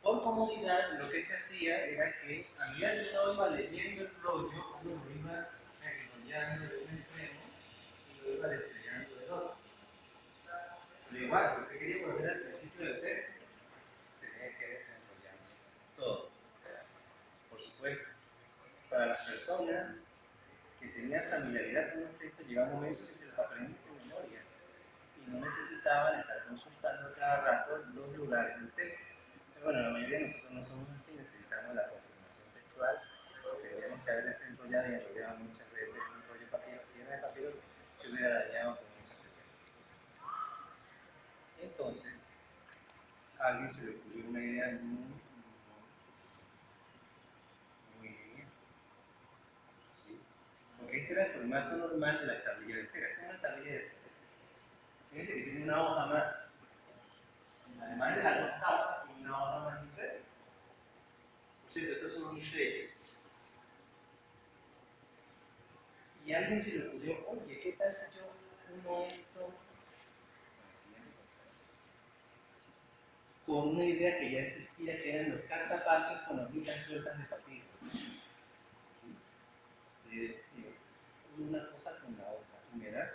por comodidad, lo que se hacía era que a medida que uno iba leyendo el rollo, uno lo iba enrollando de un extremo y lo iba desplegando del otro. Pero igual, si usted quería volver al principio del texto, tenía que desenrollar todo. Por supuesto, para las personas que tenían familiaridad con los textos, llegaba un momento que se los aprendía con memoria y no necesitaban estar consultando cada rato los lugares del texto. Pero bueno, la mayoría de nosotros no somos así, necesitamos la confirmación textual, tendríamos que haber desenrollado y enrollado muchas veces un rollo de papiro, si era de papiro, se hubiera dañado con mucha frecuencia. Entonces, a alguien se le ocurrió una idea muy bien. ¿Sí? Porque este era el formato normal de la tablilla de cera. Esta es una tablilla de cera. Fíjense que tiene una hoja más. Además de las dos tapas, tiene una hoja más diferente. Por cierto, estos son mis sellos. Y a alguien se le ocurrió, oye, ¿qué tal si yo uno esto con una idea que ya existía, que eran los cartapacios con hojitas sueltas de papiro? ¿Sí? Una cosa con la otra. Humedad.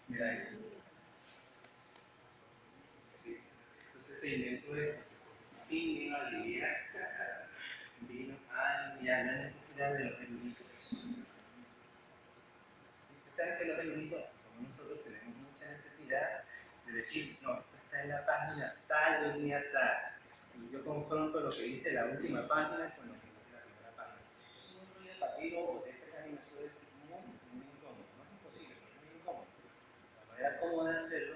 Mira esto. Sí. Entonces se inventó esto. Vino a aliviar, vino a aliviar la necesidad de los eruditos. Ustedes saben que los eruditos, como nosotros, tenemos mucha necesidad de decir, no, esto está en la página tal, línea tal. Y yo confronto lo que dice la última página con lo que dice la primera página. Es un rollo de papiro o de pergamino, eso es muy incómodo. No es imposible, pero es muy incómodo. La manera cómoda de hacerlo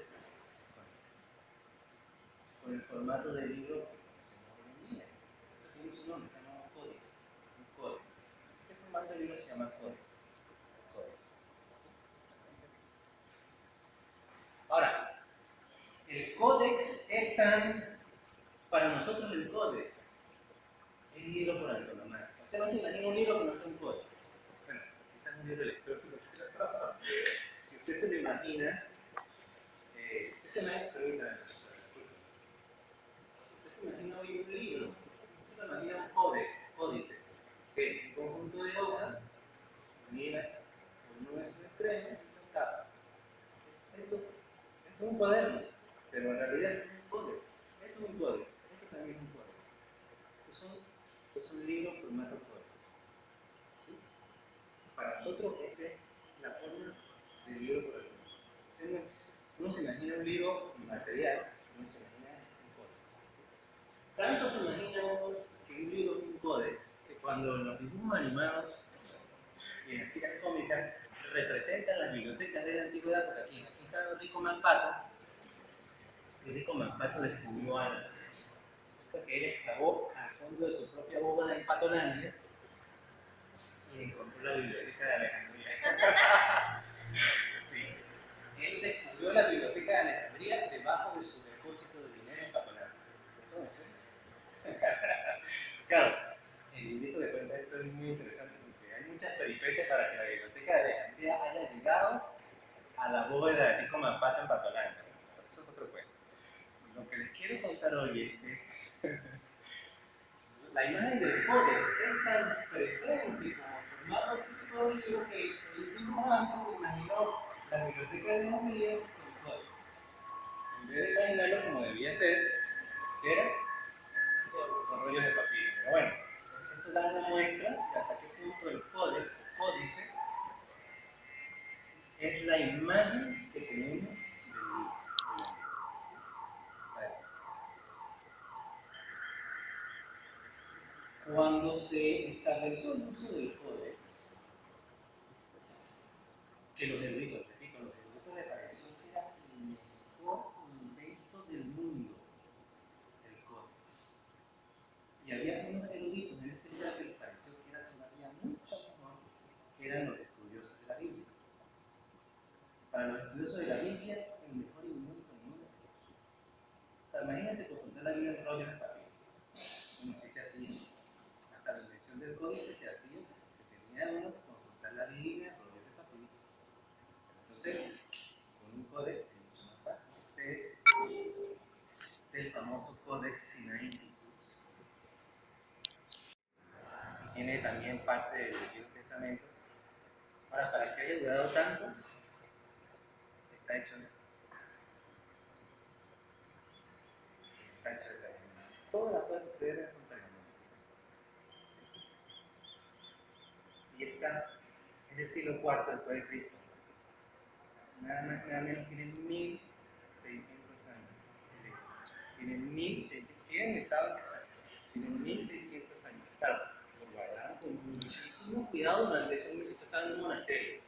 con el formato del libro que conocemos hoy en día. Eso tiene su nombre, se llama códice. Un códex. Este formato de libro se llama códex. Ahora, el códex es tan, para nosotros el códex es el libro por antonomasia. Usted no se imagina un libro que no sea un códex. Bueno, quizás un libro electrónico. Si usted se lo imagina, usted se imagina hoy un libro, usted se lo imagina un códex, códice, que un conjunto de hojas unidas por uno de sus extremos y dos capas. Esto es un cuaderno, pero en realidad es un códex. Esto es un códex, esto también es un códex. Estos son libros formato códex. ¿Sí? Para nosotros esta es la forma del libro por el uno se imagina un libro material, uno se imagina un códex. Tanto se imagina uno que un libro es un códex, que cuando los dibujos animados y en las tiras cómicas representan las bibliotecas de la antigüedad, porque aquí está Rico Manpato, y Rico Manpato descubrió algo. Resulta que él excavó al fondo de su propia bóveda en Patolandia y encontró la biblioteca de Alejandría. Sí, él descubrió la biblioteca de Alejandría debajo de su depósito de dinero en Patolandia. Entonces, claro, el librito de cuenta esto es muy interesante porque hay muchas peripecias para que la biblioteca de Alejandría haya llegado a la bóveda de Rico Manpato en Patolandia. Eso es otro cuento. Lo que les quiero contar hoy es que la imagen del códex es tan presente como formato típico del libro que el dibujante se imaginó la biblioteca de Alejandría con códex. En vez de imaginarlo como debía ser, que era con rollos de papiro. Pero bueno, eso da una muestra de hasta qué punto el códex, códice, es la imagen que tenemos del libro. Cuando se estableció el uso del códex, que los eruditos, repito, los eruditos me pareció que era el mejor invento del mundo, el códice. Y había unos eruditos en especial que les pareció que era todavía mucho mejor, que eran los estudiosos de la Biblia. Para los estudiosos de la Biblia, el mejor invento del mundo. O sea, imagínense consultar la Biblia en rollos de papel. Como si se hacía. Hasta la invención del códice se hacía, se tenía uno que consultar la Biblia en rollos de papel. Entonces, con un códex es mucho más fácil. Este es el famoso Codex Sinaiticus. Y tiene también parte del Antiguo Testamento. Ahora, para que haya durado tanto, está hecho de pergamino. Todas las hojas que ustedes ven son pergaminos. Y esta es del siglo IV después de Cristo. Nada más, nada menos, tienen 1600 años. Tienen 1600, tienen estado que están. Tienen 1600 años. Claro, lo guardaron con muchísimo cuidado durante esos 1600. Estaban en un monasterio.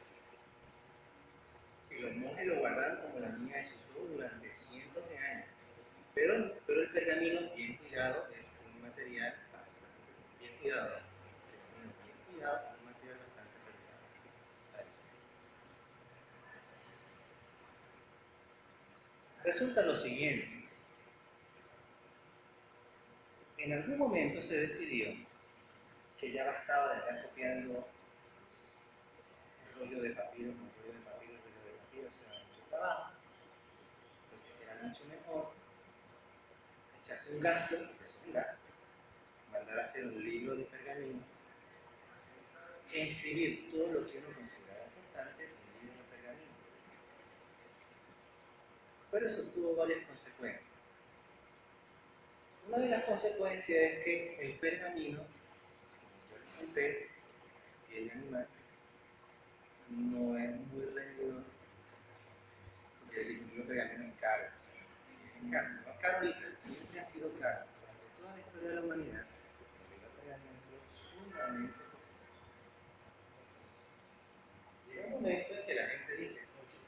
Y los monjes lo guardaron como la niña de sus ojos durante cientos de años. Pero el pergamino, bien cuidado, es un material bastante bien cuidado. Bien cuidado, es un material bastante delicado. Resulta lo siguiente. En algún momento se decidió que ya bastaba de estar copiando rollo de papiro con rollo de papiro, o sea, mucho trabajo. Entonces era mucho mejor echarse un gasto, porque es un gasto, mandar a hacer un libro de pergamino e inscribir todo lo que uno consideraba importante en un libro de pergamino. Pero eso tuvo varias consecuencias. Una de las consecuencias es que el pergamino, como yo les conté, el animal, no es muy rendidor. Eso quiere decir que un libro de pergamino es caro. Es caro, no es caro ahorita, siempre ha sido caro. Durante toda la historia de la humanidad, los libros de pergamino han sido sumamente costosos. Llega un momento en que la gente dice, oye,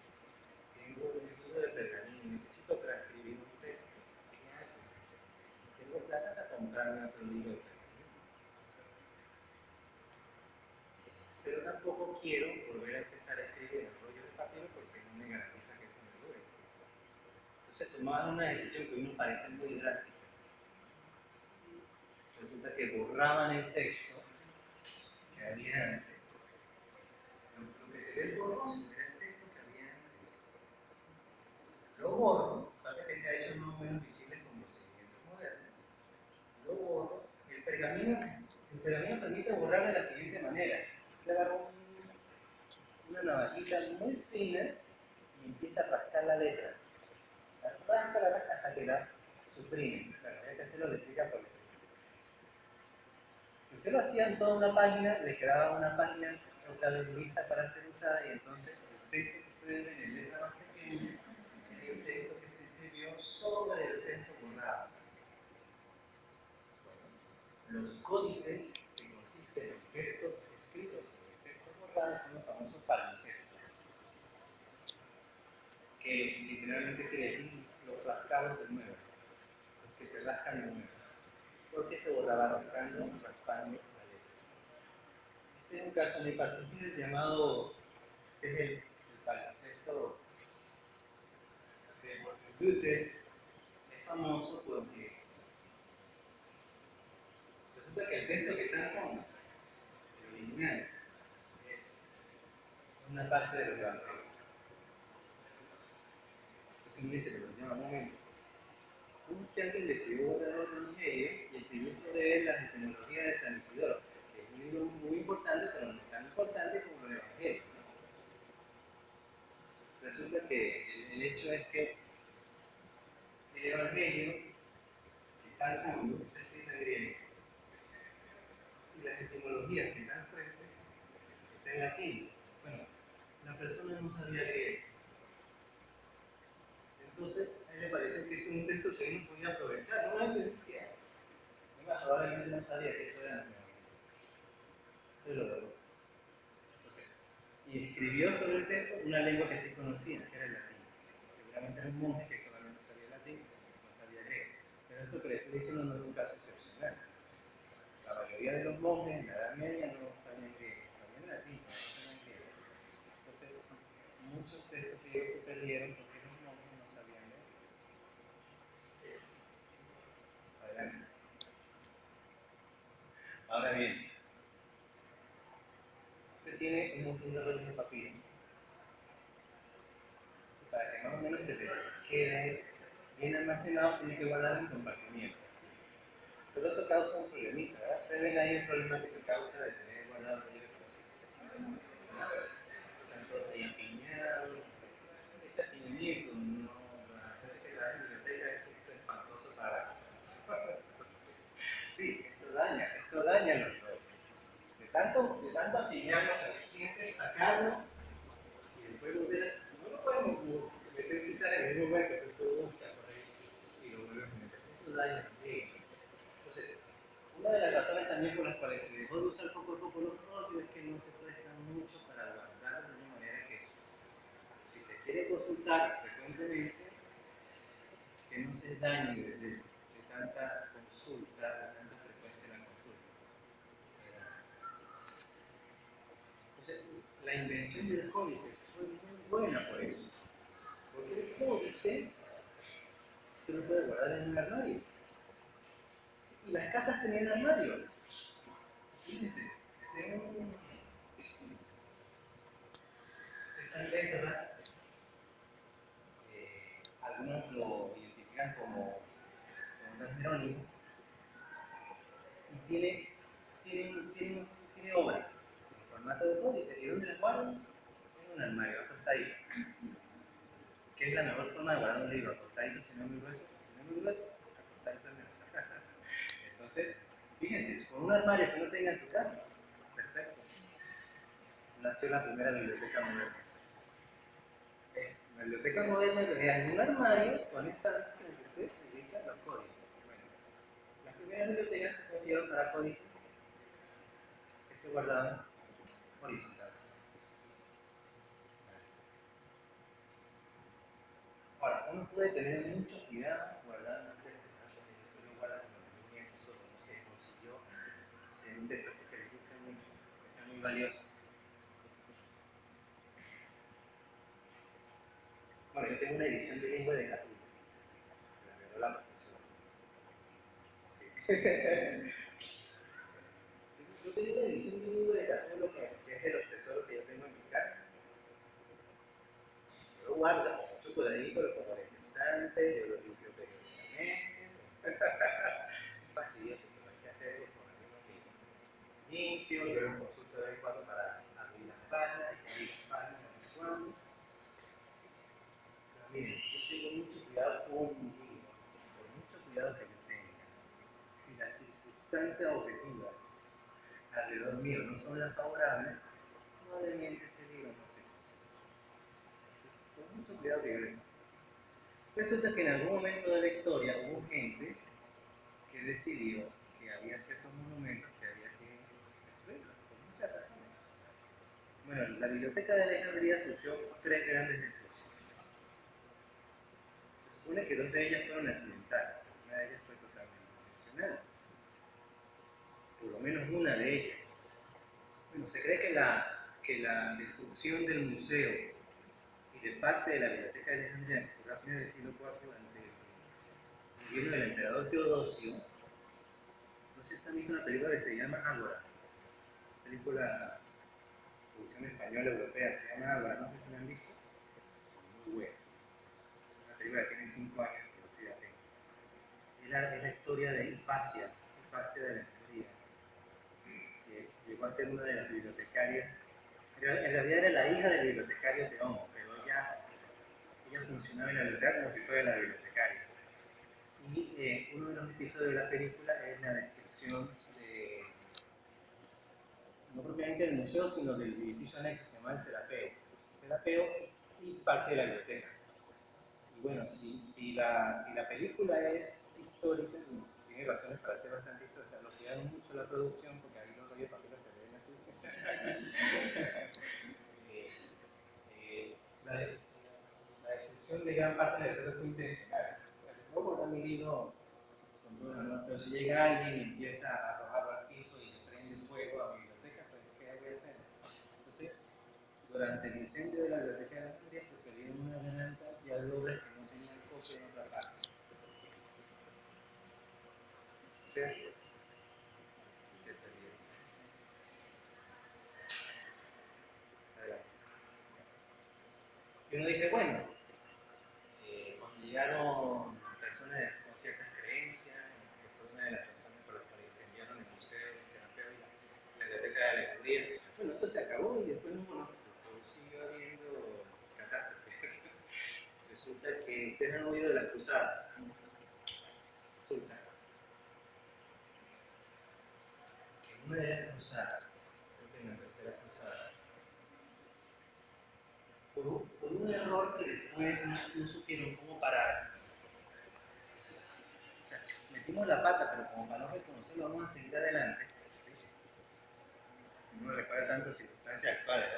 tengo un libro de pergamino, necesito transcribir un texto. ¿Qué hago? Tengo plata para comprarme otro libro de pergamino. Pero tampoco quiero volver a empezar a escribir el rollo de papel porque no me garantiza que eso me dure. Entonces tomaban una decisión que a uno parece muy drástica. Resulta que borraban el texto que había antes. Lo que se ve borroso era el texto que había antes. Lo borro, pasa que se ha hecho más o menos visible con procedimientos modernos. Lo borro. El pergamino permite borrar de la siguiente manera. Le agarro una navajita muy fina y empieza a rascar la letra. La rasca hasta que la suprime. Claro, hay que hacerlo letrica por letrica. Si usted lo hacía en toda una página, le quedaba una página otra vez lista para ser usada y entonces el texto que ustedes ven en letra más pequeña es el texto que se escribió sobre el texto borrado. Bueno, los códices, que consisten en textos escritos sobre textos borrados, son los famosos palimpsestos, que literalmente quiere decir los rascados de nuevo, los que se rascan de nuevo, porque se borraba rascando, raspando la letra. Este es un caso muy particular llamado, este es el palimpsesto de Goethe. Es famoso porque resulta que el texto que está en fondo, el original, es una parte de los evangelios. Entonces uno dice, pero ya, un momento. ¿Cómo es que alguien decidió borrar el evangelio y escribió sobre él las etimologías de San Isidoro? Que es un libro muy importante, pero no tan importante como los evangelios, ¿no? Resulta que el hecho es que el evangelio que está al fondo está escrito en griego y las etimologías que están al frente están en latín. Bueno, la persona no sabía griego. Entonces, a él le parece que es un texto que uno podía aprovechar. No entendía. Probablemente no sabía que eso era. Entonces lo logró. Entonces, y escribió sobre el texto una lengua que sí conocía, que era el latín. Seguramente era un monje que solamente sabía latín, no sabía griego. Pero esto que le estoy diciendo no es un caso excepcional. La mayoría de los monjes en la Edad Media no sabían griego, sabían latín, pero no sabían griego. Entonces, muchos textos griegos se perdieron porque los monjes no sabían leer. Adelante. Ahora bien, usted tiene un montón de rollos de papiro. Y para que más o menos se le quede bien almacenado, tiene que guardar en compartimientos. Pero eso causa un problemita, ¿verdad? Ustedes ven ahí el problema que se causa de tener guardado rollos de papiro. Están todos ahí apiñados. Ese apiñamiento, no, la gente que da en biblioteca es espantoso para sí, esto daña los rollos. De tanto apiñarlo, piensen sacarlo y después volver. No lo podemos meter quizás en el mismo momento que tú buscas por ahí y lo vuelves a meter. Eso daña también. Entonces, una de las razones también por las cuales se dejó de usar poco a poco los rollos es que no se prestan mucho para guardarlos de una manera que, si se quiere consultar frecuentemente, que no se dañe de tanta consulta, de tanta frecuencia en la consulta. Entonces, la invención del códice fue muy buena por eso. Porque el códice usted lo puede guardar en un armario. Y las casas tenían armarios. Fíjense, esa iglesia, ¿verdad? Algunos lo identifican como San Jerónimo, y tiene obras en formato de códice. ¿Y dónde las guardan? En un armario, acostadito. ¿Qué es la mejor forma de guardar un libro? Acostadito, si no es muy grueso, si no es muy grueso, acostadito también. Entonces, fíjense, con un armario que uno tenga en su casa, perfecto. Nació la primera biblioteca moderna. La biblioteca moderna en realidad es un armario con estantes en que usted ubica los códices. Bueno, las primeras bibliotecas se consiguieron para códices que se guardaban horizontal. Ahora, uno puede tener mucho cuidado guardando un texto, si uno guarda como en eso, solo, no sé, consiguió un texto que le gusta mucho, que sea muy valioso. Bueno, yo tengo una edición de lengua de capítulo, me la regaló la profesora. Sí. Yo tengo una edición de lengua de capítulo que es de los tesoros que yo tengo en mi casa. Yo lo guardo con mucho cuidadito, lo pongo en el estante, yo lo limpio periódicamente. Es fastidioso, pero hay que hacerlo con el limpio, yo lo consulto de vez en cuando para abrir las páginas, hay que abrir las páginas de vez en cuando. Pero miren, si yo tengo mucho cuidado con un libro, por mucho cuidado que yo tenga, si las circunstancias objetivas alrededor mío no son las favorables, probablemente ese libro no se consiga. Con mucho cuidado que yo le pongo. Resulta que en algún momento de la historia hubo gente que decidió que había ciertos monumentos que había que destruirlos, por muchas razones. Bueno, la biblioteca de Alejandría sufrió tres grandes destrucciones. Se supone que dos de ellas fueron accidentales, una de ellas fue totalmente intencional, por lo menos una de ellas. Bueno, se cree que la destrucción del museo y de parte de la biblioteca de Alejandría que ocurrió a finales del siglo IV durante el gobierno del emperador Teodosio. No sé si han visto una película que se llama Ágora, película producción española europea, se llama Ágora, no sé si la han visto. Muy buena. Es una película que tiene 5 años, pero sí la tengo. Es la historia de Hipasia de Alejandría, que llegó a ser una de las bibliotecarias. En realidad era la hija del bibliotecario Teón, pero ella funcionaba en la biblioteca como si fuera la bibliotecaria. Y uno de los episodios de la película es la descripción de, no propiamente del museo, sino del edificio anexo, se llama el Serapeo y parte de la biblioteca. Y bueno, si la película es histórica, y tiene razones para ser bastante histórica, lo cuidaron mucho la producción, porque ahí los rollos de papel se ven así. la destrucción de gran parte de la biblioteca fue intencional. O sea, no guardar mi libro con todo el amor, pero si llega alguien y empieza a arrojarlo al piso y le prende fuego a mi biblioteca, pues ¿qué voy a hacer? Entonces, durante el incendio de la biblioteca de Alejandría se perdieron una gran cantidad de obras que no tenían copia en otra parte. ¿Cierto? Se perdieron. Adelante. Y uno dice, bueno, cuando llegaron personas con ciertas creencias, que fue una de las razones por las cuales incendiaron el museo de Serapeo y la biblioteca de Alejandría, bueno, eso se acabó y después no siguió habiendo catástrofes. Resulta que ustedes han oído de las cruzadas. Resulta que una de las cruzadas, creo que en la tercera cruzada, por un error que después no supieron cómo parar. O sea, metimos la pata, pero como para no reconocerlo, vamos a seguir adelante. No me recuerda tanto circunstancias actuales.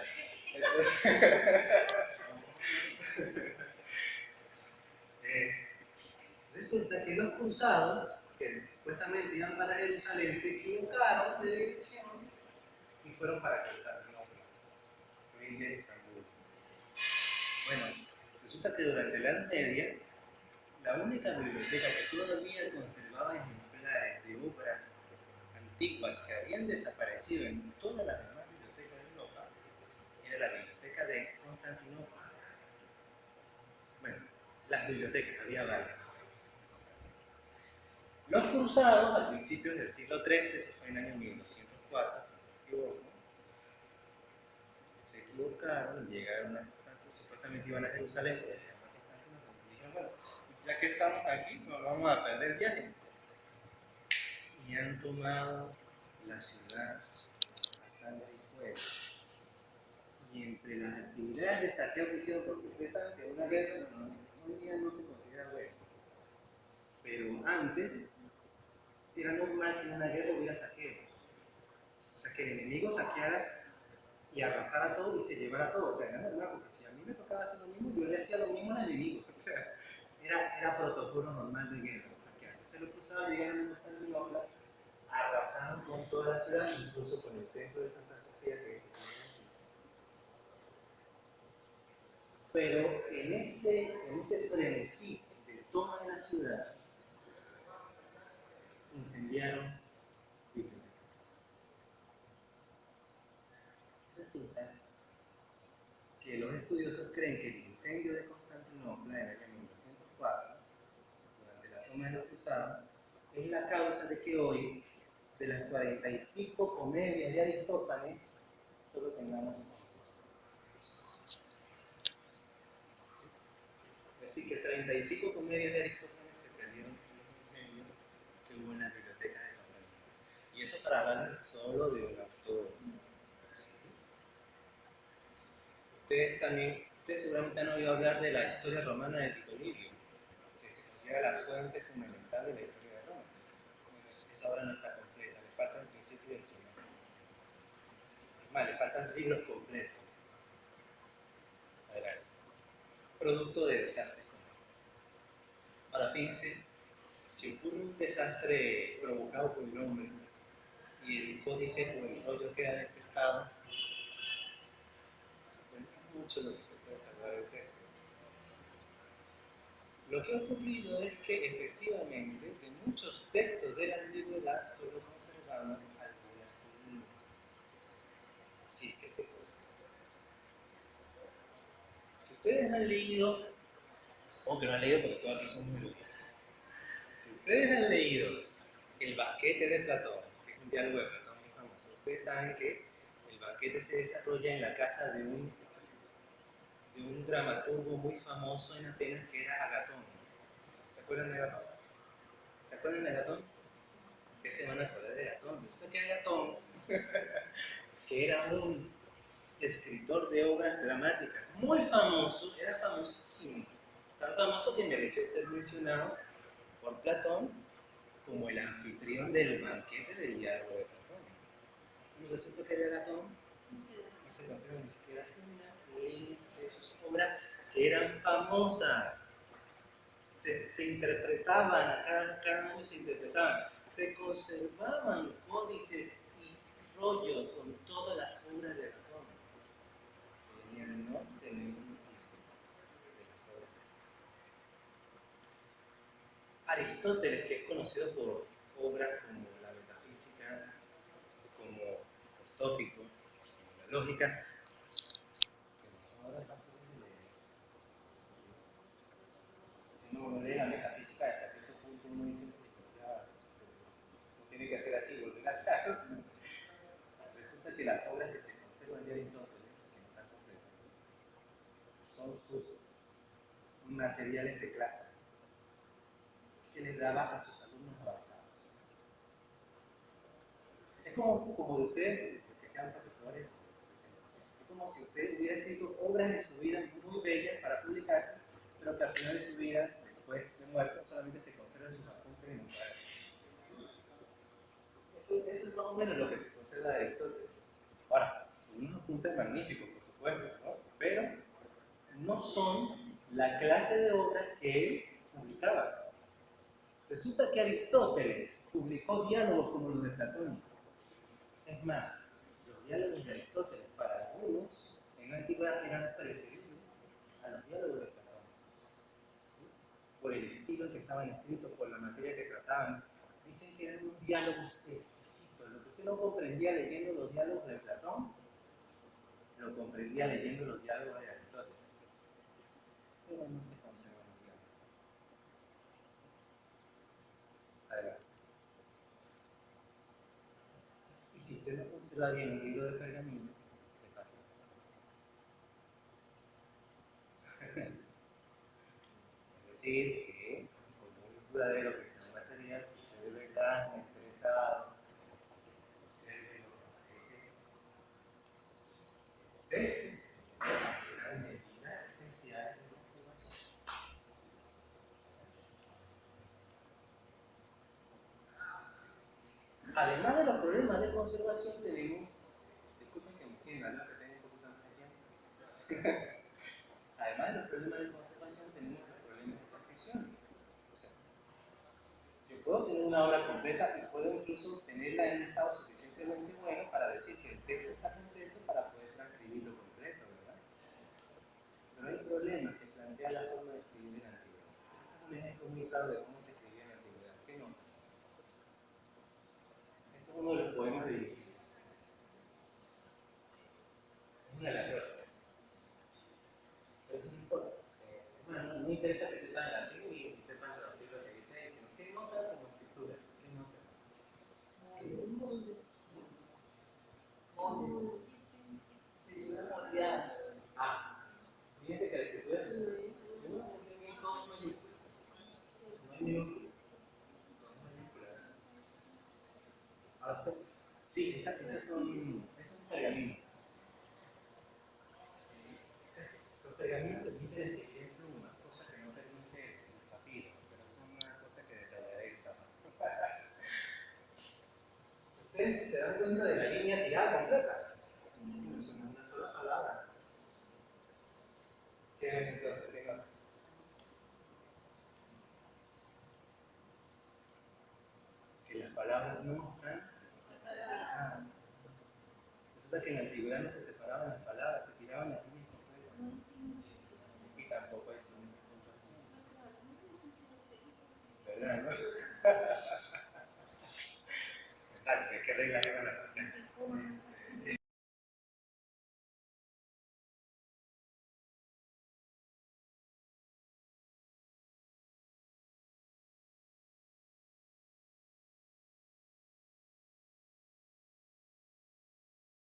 Resulta que los cruzados, que supuestamente iban para Jerusalén, se equivocaron de dirección y fueron para Constantinopla, hoy en día en Estambul. Bueno, resulta que durante la Edad Media, la única biblioteca que todavía conservaba ejemplares de obras antiguas que habían desaparecido en todas las demás bibliotecas de Europa era la biblioteca de Constantinopla. Bueno, las bibliotecas, había varias. Los cruzados, a principios del siglo XIII, eso fue en el año 1204, si no me equivoco, se equivocaron, llegaron a Constantinopla, supuestamente iban a Jerusalén, pero llegaron a Constantinopla y dijeron, bueno, ya que estamos aquí, no vamos a perder el viaje. Y han tomado la ciudad a sangre y fuego. Y entre las actividades de saqueo que hicieron, porque ustedes saben que una guerra hoy día no se considera bueno, pero antes era normal que en una guerra hubiera saqueos. O sea, que el enemigo saqueara y arrasara todo y se llevara todo. O sea, era normal, porque si a mí me tocaba hacer lo mismo, yo le hacía lo mismo al enemigo. O sea, era protocolo normal de guerra, saquear. Entonces los cruzados llegaron a Constantinopla, arrasaron con toda la ciudad, incluso con el templo de Santa Sofía que pero en ese frenesí de toma de la ciudad, incendiaron bibliotecas. Resulta que los estudiosos creen que el incendio de Constantinopla en el año 1204, durante la toma de los cruzados, es la causa de que hoy, de las 40 y pico comedias de Aristófanes, solo tengamos 11. Así que 30 y pico comedias de Aristófanes se perdieron en los incendios que hubo en las bibliotecas de Constantinopla. Y eso para hablar solo de un autor. Ustedes seguramente han oído hablar de la historia romana de Tito Livio, que se considera la fuente fundamental de la historia de Roma. Bueno, esa obra no está completa, le falta el principio y el final. Es más, le faltan libros completos. Adelante. Producto de desastres. Ahora fíjense, si ocurre un desastre provocado por el hombre y el códice o el rollo queda en este estado, pues no es mucho lo que se puede salvar del texto. Lo que ha ocurrido es que efectivamente de muchos textos de la antigüedad solo conservamos algunas líneas, si es que se conservan. Si ustedes han leído, supongo que no han leído porque todos aquí son muy lúdicos, si ustedes han leído El banquete de Platón, que es un diálogo de Platón muy famoso, ustedes saben que el banquete se desarrolla en la casa de un dramaturgo muy famoso en Atenas que era Agatón. ¿Se acuerdan de Agatón? ¿Se acuerdan de Agatón? ¿Qué se van a acordar de Agatón? Resulta que Agatón, que era un escritor de obras dramáticas muy famoso, era famosísimo, tan famoso que mereció ser mencionado por Platón como el anfitrión del banquete del diálogo de Platón. Y resulta que de Agatón no se conserva ni siquiera una de sus obras que eran famosas. Se interpretaban, cada año se interpretaban, se conservaban códices y rollos con todas las obras de Platón. Genial, ¿no? Tenemos de las obras. Aristóteles, que es conocido por obras como la metafísica, como los tópicos, como la lógica, que no son obras fáciles de leer. Uno lee la metafísica hasta cierto punto, uno dice, ya, no tiene que hacer así, volver atrás. Resulta que las obras que se conservan de Aristóteles, que no están completas, son sus materiales de clase que les daba a sus alumnos avanzados. Es como de ustedes, que sean profesores, es como si usted hubiera escrito obras de su vida muy bellas para publicarse, pero que al final de su vida, después de muerto, solamente se conservan sus apuntes en un cuaderno. Eso es más o menos lo que se conserva de Aristóteles. Ahora, unos apuntes magníficos, por supuesto, ¿no? Pero no son la clase de obras que él publicaba. Resulta que Aristóteles publicó diálogos como los de Platón. Es más, los diálogos de Aristóteles para algunos en la antigüedad eran preferibles a los diálogos de Platón. ¿Sí? Por el estilo en que estaban escritos, por la materia que trataban. Dicen que eran unos diálogos exquisitos. Lo que usted no comprendía leyendo los diálogos de Platón, lo comprendía leyendo los diálogos de Aristóteles. Pero no se conservan los diálogos. Adelante. Y si usted no conserva bien un libro de pergamino, ¿qué pasa? Es decir, que como un duradero que sea un material, que se de verdad interesado, que se conserve lo que parece texto, una medida especial de conservación. Además de los problemas de conservación, tenemos, disculpen que me entiendan, ¿no? Que tengo un poquito más de tiempo. Además de los problemas de conservación, tenemos los problemas de transcripción. O sea, yo puedo tener una obra completa y puedo incluso tenerla en un estado suficientemente bueno para decir que el texto está completo para poder transcribirlo completo, ¿verdad? Pero hay problemas que plantea la forma de escribir en la antigüedad. Este es un ejemplo muy claro de cómo se escribía en la antigüedad. ¿Qué nota? Este es uno de los poemas de Virgilio. Es una de las glorias. Pero eso no importa. Bueno, no me interesa que sepan el latín y sepan traducir lo que dice ahí, sino qué nota como escritura. ¿Qué nota? Ah, fíjense que la escritura es una función bien todo mayúscula. No hay minúscula. No hay minúscula. Ahora, sí, estas son, esto es un pergamino. Los pergaminos permiten escribir en plumas, cosa que no permite el papiro, pero son una cosa que detallaré esa. Ustedes se dan cuenta de la línea tirada completa. No es una sola palabra. ¿Qué ven entonces? ¿Qué nota? Que las palabras no están separadas. Resulta que en la antigüedad no se separaban las